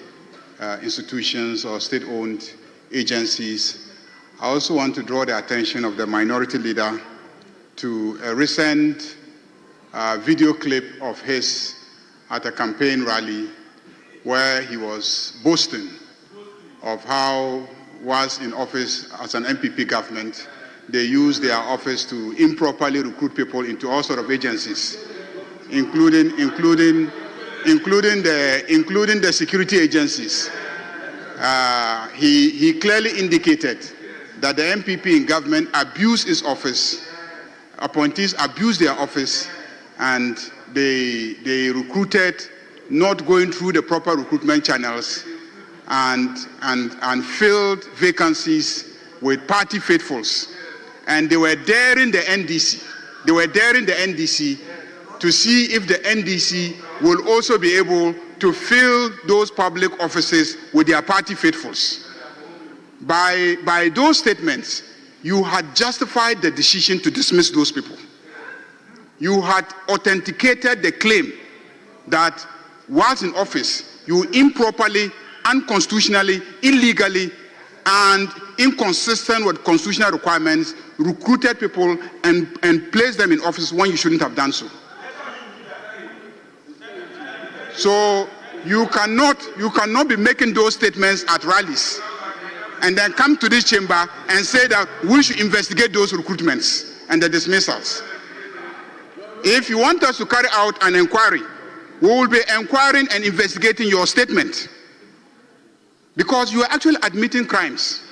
institutions or state-owned agencies, I also want to draw the attention of the minority leader to a recent video clip of his at a campaign rally where he was boasting of how, whilst in office as an MPP government, they used their office to improperly recruit people into all sorts of agencies. including the security agencies. He clearly indicated that the MPP in government abused his office, appointees abused their office, and they recruited not going through the proper recruitment channels and filled vacancies with party faithfuls. And they were daring the NDC. They were daring the NDC to see if the NDC will also be able to fill those public offices with their party faithfuls. By those statements, you had justified the decision to dismiss those people. You had authenticated the claim that whilst in office, you improperly, unconstitutionally, illegally, and inconsistent with constitutional requirements, recruited people and placed them in office when you shouldn't have done so. So you cannot be making those statements at rallies and then come to this chamber and say that we should investigate those recruitments and the dismissals. If you want us to carry out an inquiry, we will be inquiring and investigating your statement, because you are actually admitting crimes.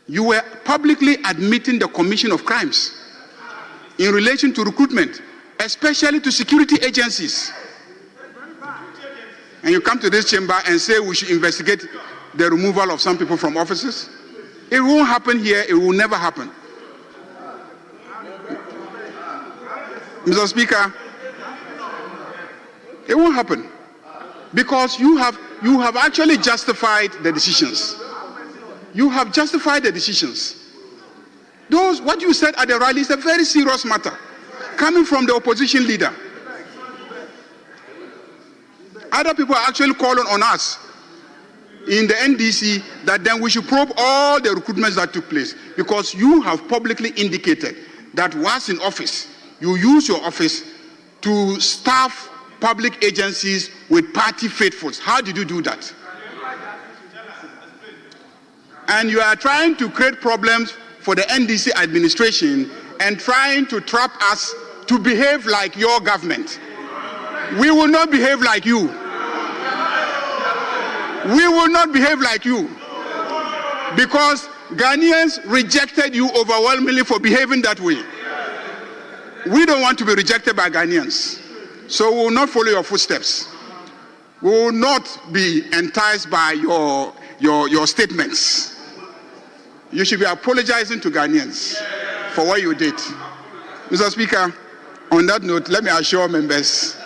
You were publicly admitting the commission of crimes in relation to recruitment, especially to security agencies. And you come to this chamber and say we should investigate the removal of some people from offices. It won't happen here. It will never happen. Mr. Speaker, it won't happen, because you have actually justified the decisions. You have justified the decisions. What you said at the rally is a very serious matter, coming from the opposition leader. Other people are actually calling on us in the NDC that then we should probe all the recruitments that took place, because you have publicly indicated that whilst in office, you use your office to staff public agencies with party faithfuls. How did you do that? And you are trying to create problems for the NDC administration and trying to trap us to behave like your government. We will not behave like you. We will not behave like you, because Ghanaians rejected you overwhelmingly for behaving that way. We don't want to be rejected by Ghanaians, so we will not follow your footsteps. We will not be enticed by your statements. You should be apologizing to Ghanaians for what you did. Mr. Speaker, on that note, let me assure members.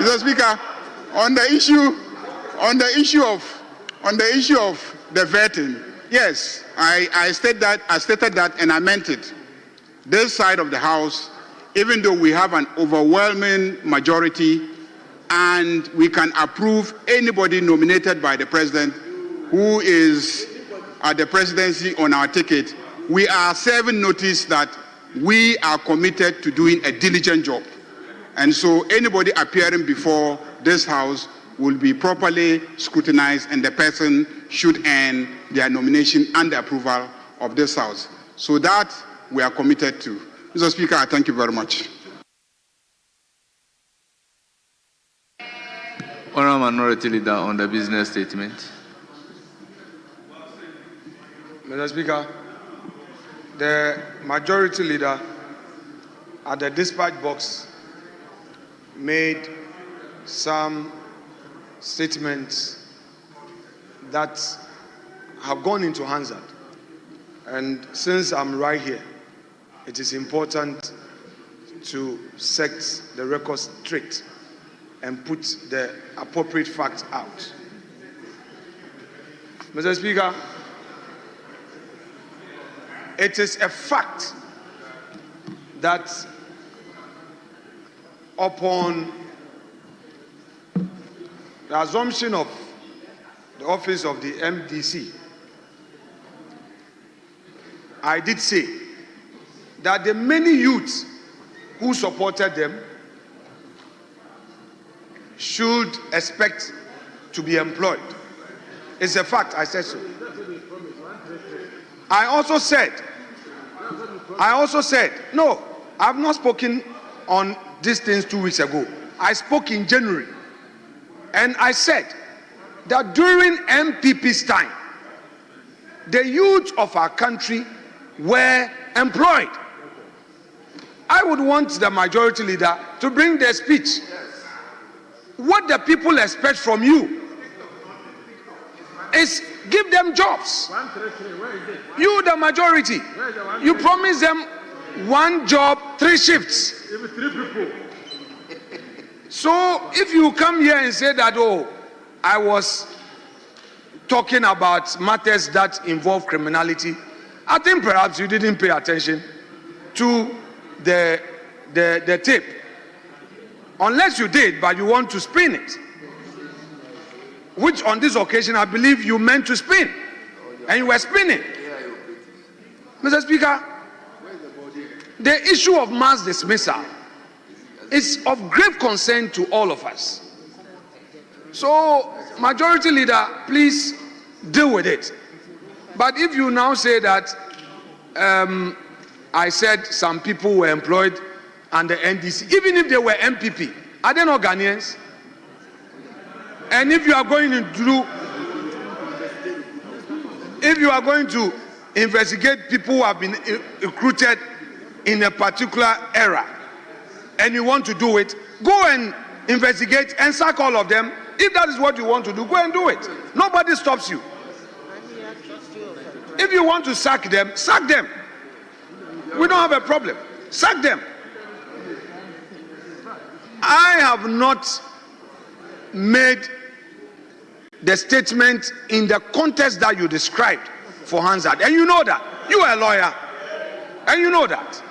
Mr. Speaker, on the issue of the vetting, yes, I stated that, and I meant it. This side of the House, even though we have an overwhelming majority and we can approve anybody nominated by the President who is at the presidency on our ticket, we are serving notice that we are committed to doing a diligent job. And so anybody appearing before this House will be properly scrutinized, and the person should earn their nomination and the approval of this House. So that we are committed to. Mr. Speaker, I thank you very much. Honourable Minority Leader on the business statement. Mr. Speaker, the Majority Leader at the dispatch box made some statements that have gone into Hansard. And since I'm right here, it is important to set the record straight and put the appropriate facts out. Mr. Speaker, it is a fact that upon the assumption of the office of the MDC, I did say that the many youths who supported them should expect to be employed. It's a fact, I said so. I also said, no, I've not spoken on these things 2 weeks ago. I spoke in January. And I said that during MPP's time, the youth of our country were employed. I would want the majority leader to bring their speech. What the people expect from you is give them jobs. You, the majority, you promise them 1 job, 3 shifts. So if you come here and say that, oh, I was talking about matters that involve criminality, I think perhaps you didn't pay attention to the tape. Unless you did, but you want to spin it. Which on this occasion, I believe you meant to spin. And you were spinning. Mr. Speaker, the issue of mass dismissal is of grave concern to all of us. So, Majority Leader, please deal with it. But if you now say that I said some people were employed under NDC, even if they were MPP, are they not Ghanaians? And if you are going to investigate people who have been recruited in a particular era, and you want to do it, go and investigate and sack all of them. If that is what you want to do, go and do it. Nobody stops you. If you want to sack them, sack them. We don't have a problem. Sack them. I have not made the statement in the context that you described for Hansard. And you know that. You are a lawyer. And you know that.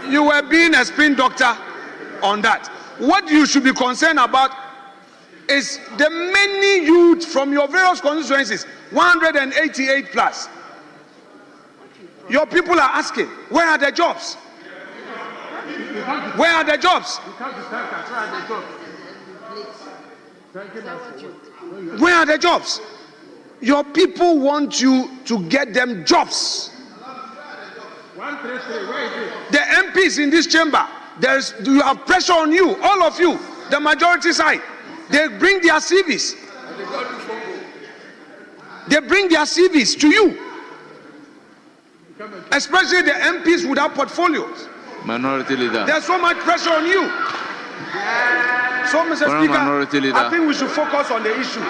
You were being a spin doctor on that. What you should be concerned about is the many youth from your various constituencies, 188 plus. Your people are asking, where are the jobs? Where are the jobs? Where are the jobs? Your people want you to get them jobs. The MPs in this chamber, you have pressure on you, all of you, the majority side. They bring their CVs. They bring their CVs to you. Especially the MPs without portfolios. Minority Leader. There's so much pressure on you. So, Mr. Speaker, I think we should focus on the issue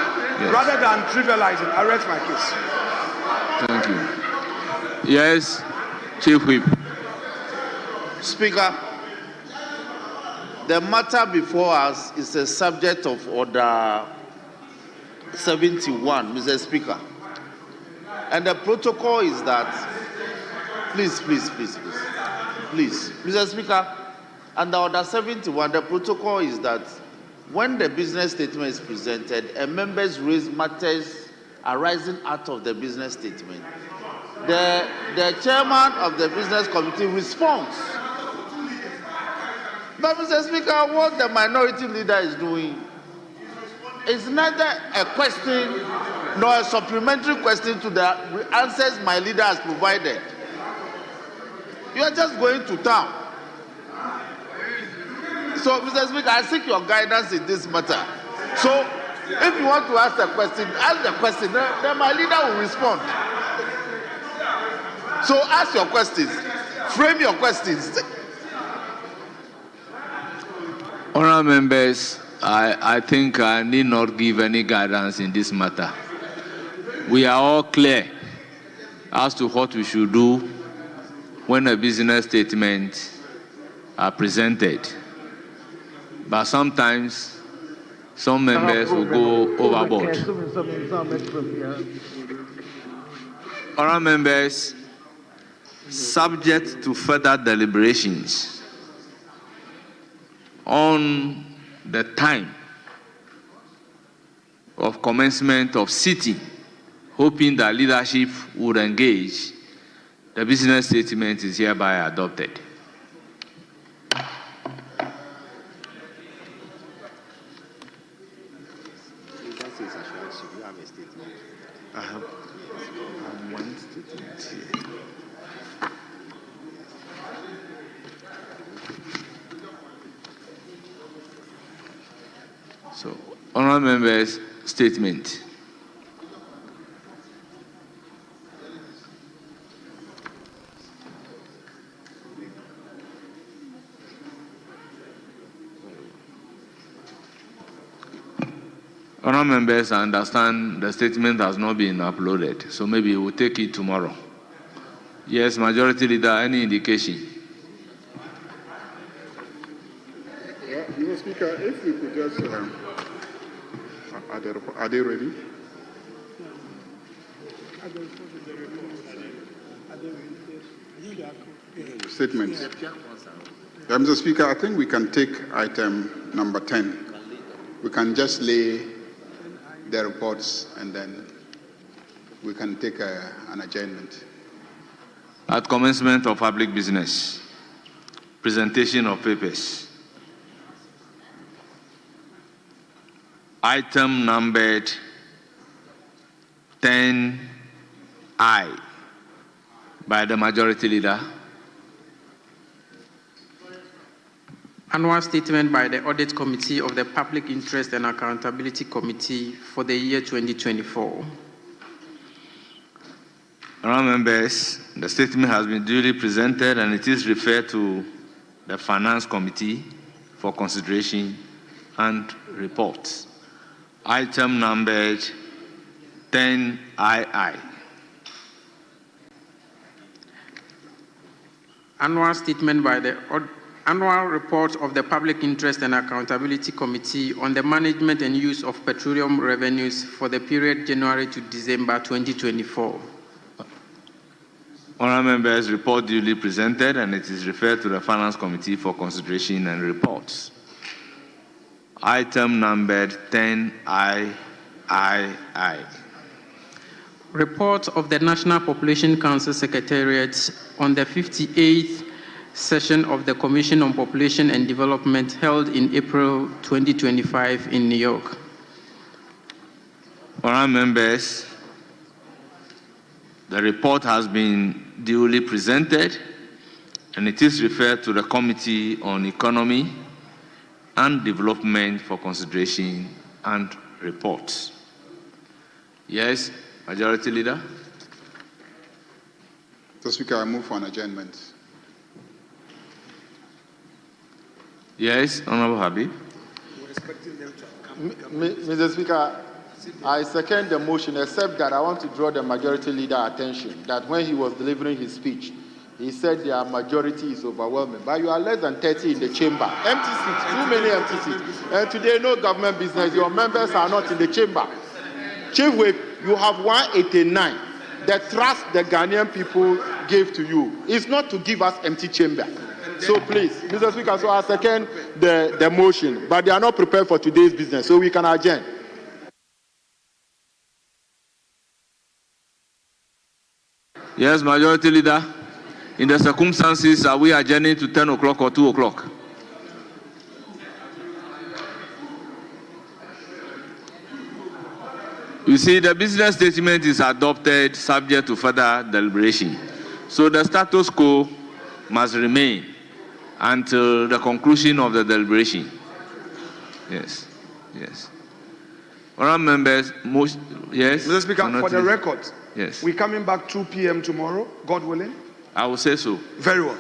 rather than trivializing. I rest my case. Thank you. Yes, Chief Whip. Speaker, the matter before us is a subject of Order 71, Mr. Speaker. And the protocol is that, please, Mr. Speaker, under Order 71, the protocol is that when the business statement is presented and members raise matters arising out of the business statement, the chairman of the business committee responds. But, Mr. Speaker, what the minority leader is doing is neither a question nor a supplementary question to the answers my leader has provided. You are just going to town. So, Mr. Speaker, I seek your guidance in this matter. So, if you want to ask the question, then my leader will respond. So, ask your questions. Frame your questions. Honourable members, I think I need not give any guidance in this matter. We are all clear as to what we should do when a business statement are presented. But sometimes some members will go overboard. Honourable members, subject to further deliberations on the time of commencement of sitting, hoping that leadership would engage, the business statement is hereby adopted. So, honourable members, statement. Honourable members, I understand the statement has not been uploaded, so maybe we'll take it tomorrow. Yes, Majority Leader, any indication? Yeah, Mr. Speaker, if we could just, are they ready? Statements. Yeah, Mr. Speaker, I think we can take item number 10. We can just lay the reports and then we can take an adjournment. At commencement of public business, presentation of papers. Item numbered 10I by the Majority Leader. Annual statement by the Audit Committee of the Public Interest and Accountability Committee for the year 2024. Honourable members, the statement has been duly presented and it is referred to the Finance Committee for consideration and report. Item numbered 10II. Annual statement by the Annual report of the Public Interest and Accountability Committee on the management and use of petroleum revenues for the period January to December 2024. Honourable members, report duly presented and it is referred to the Finance Committee for consideration and reports. Item numbered 10II. Report of the National Population Council Secretariat on the 58th session of the Commission on Population and Development held in April 2025 in New York. Honourable members, the report has been duly presented and it is referred to the Committee on Economy and Development for consideration and reports. Yes, Majority Leader. Mr. Speaker, I move for an adjournment. Yes, Honourable Habib. Mr. Speaker, I second the motion, except that I want to draw the Majority Leader attention that when he was delivering his speech, he said their majority is overwhelming. But you are less than 30 in the chamber. Empty seats, too many empty seats. And today, no government business. Your members are not in the chamber. Chief Whip, you have 189. The trust the Ghanaian people gave to you is not to give us empty chamber. So please, Mr. Speaker, so I second the motion, but they are not prepared for today's business, so we can adjourn. Yes, Majority Leader. In the circumstances, are we adjourning to 10 o'clock or 2 o'clock? You see, the business statement is adopted subject to further deliberation. So the status quo must remain until the conclusion of the deliberation. Yes, yes. Honourable members, yes? Mr. Speaker, for the record, yes. we're coming back 2 p.m. tomorrow, God willing? I will say so. Very well.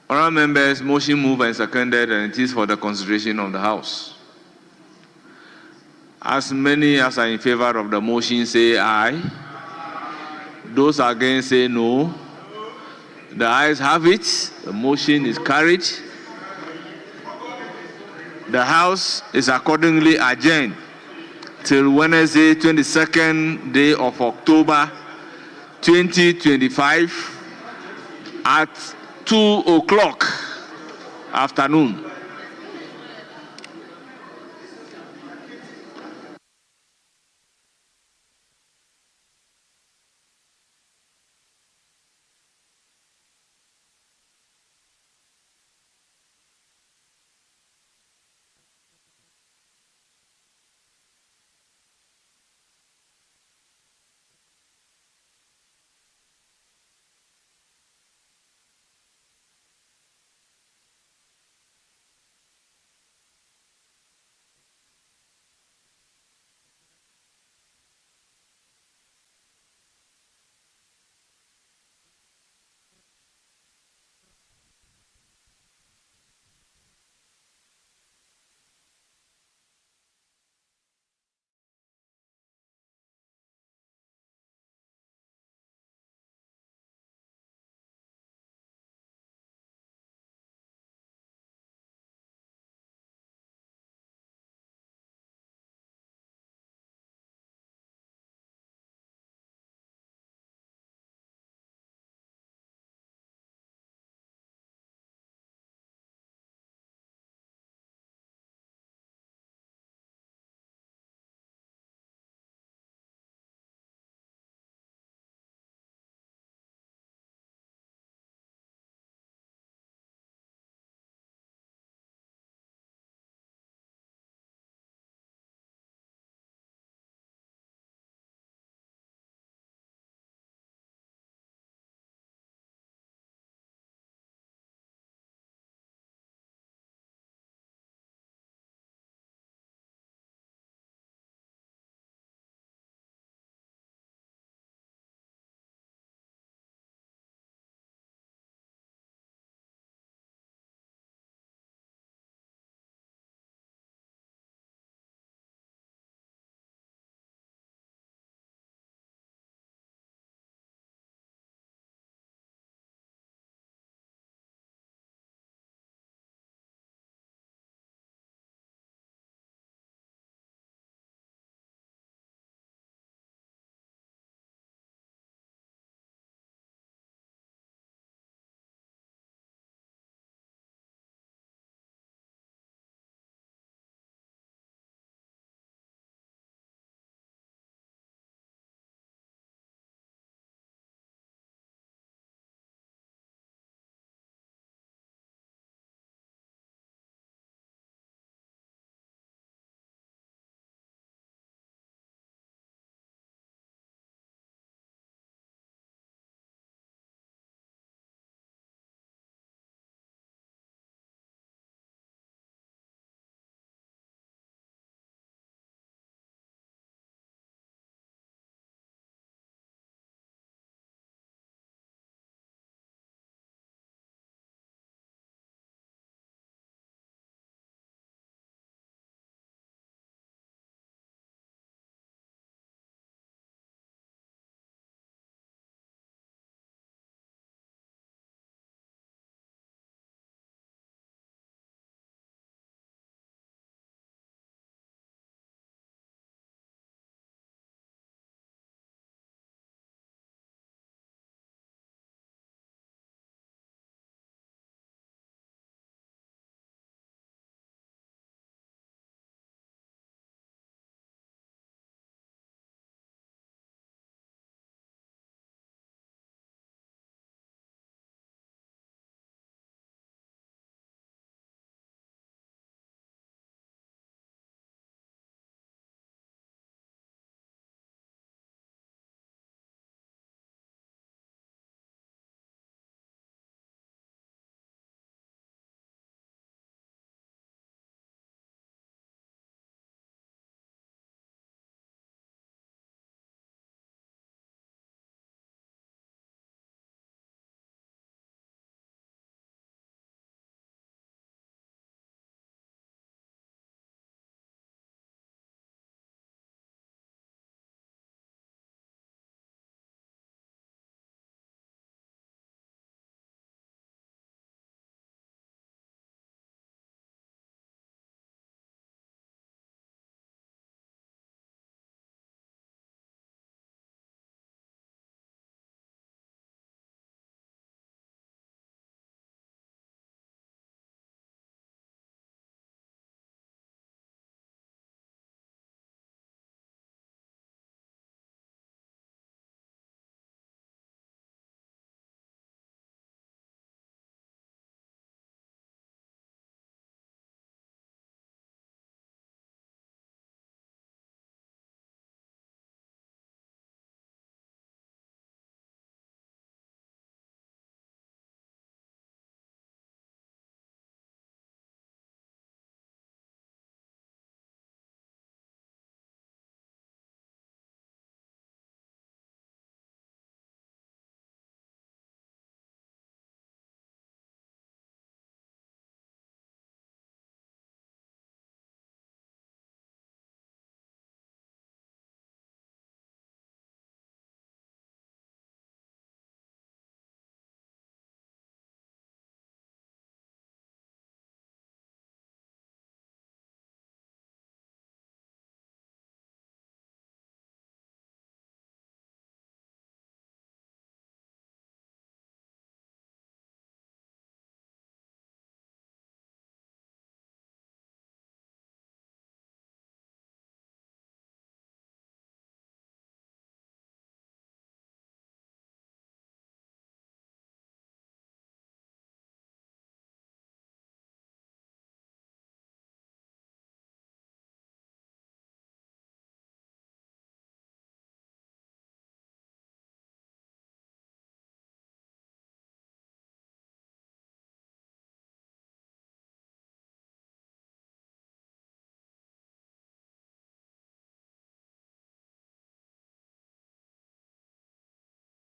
Honourable members, motion moved and seconded, and it is for the consideration of the House. As many as are in favor of the motion say aye. Those against say no. The ayes have it. The motion is carried. The House is accordingly adjourned till Wednesday, 22nd day of October 2025 at 2 o'clock afternoon.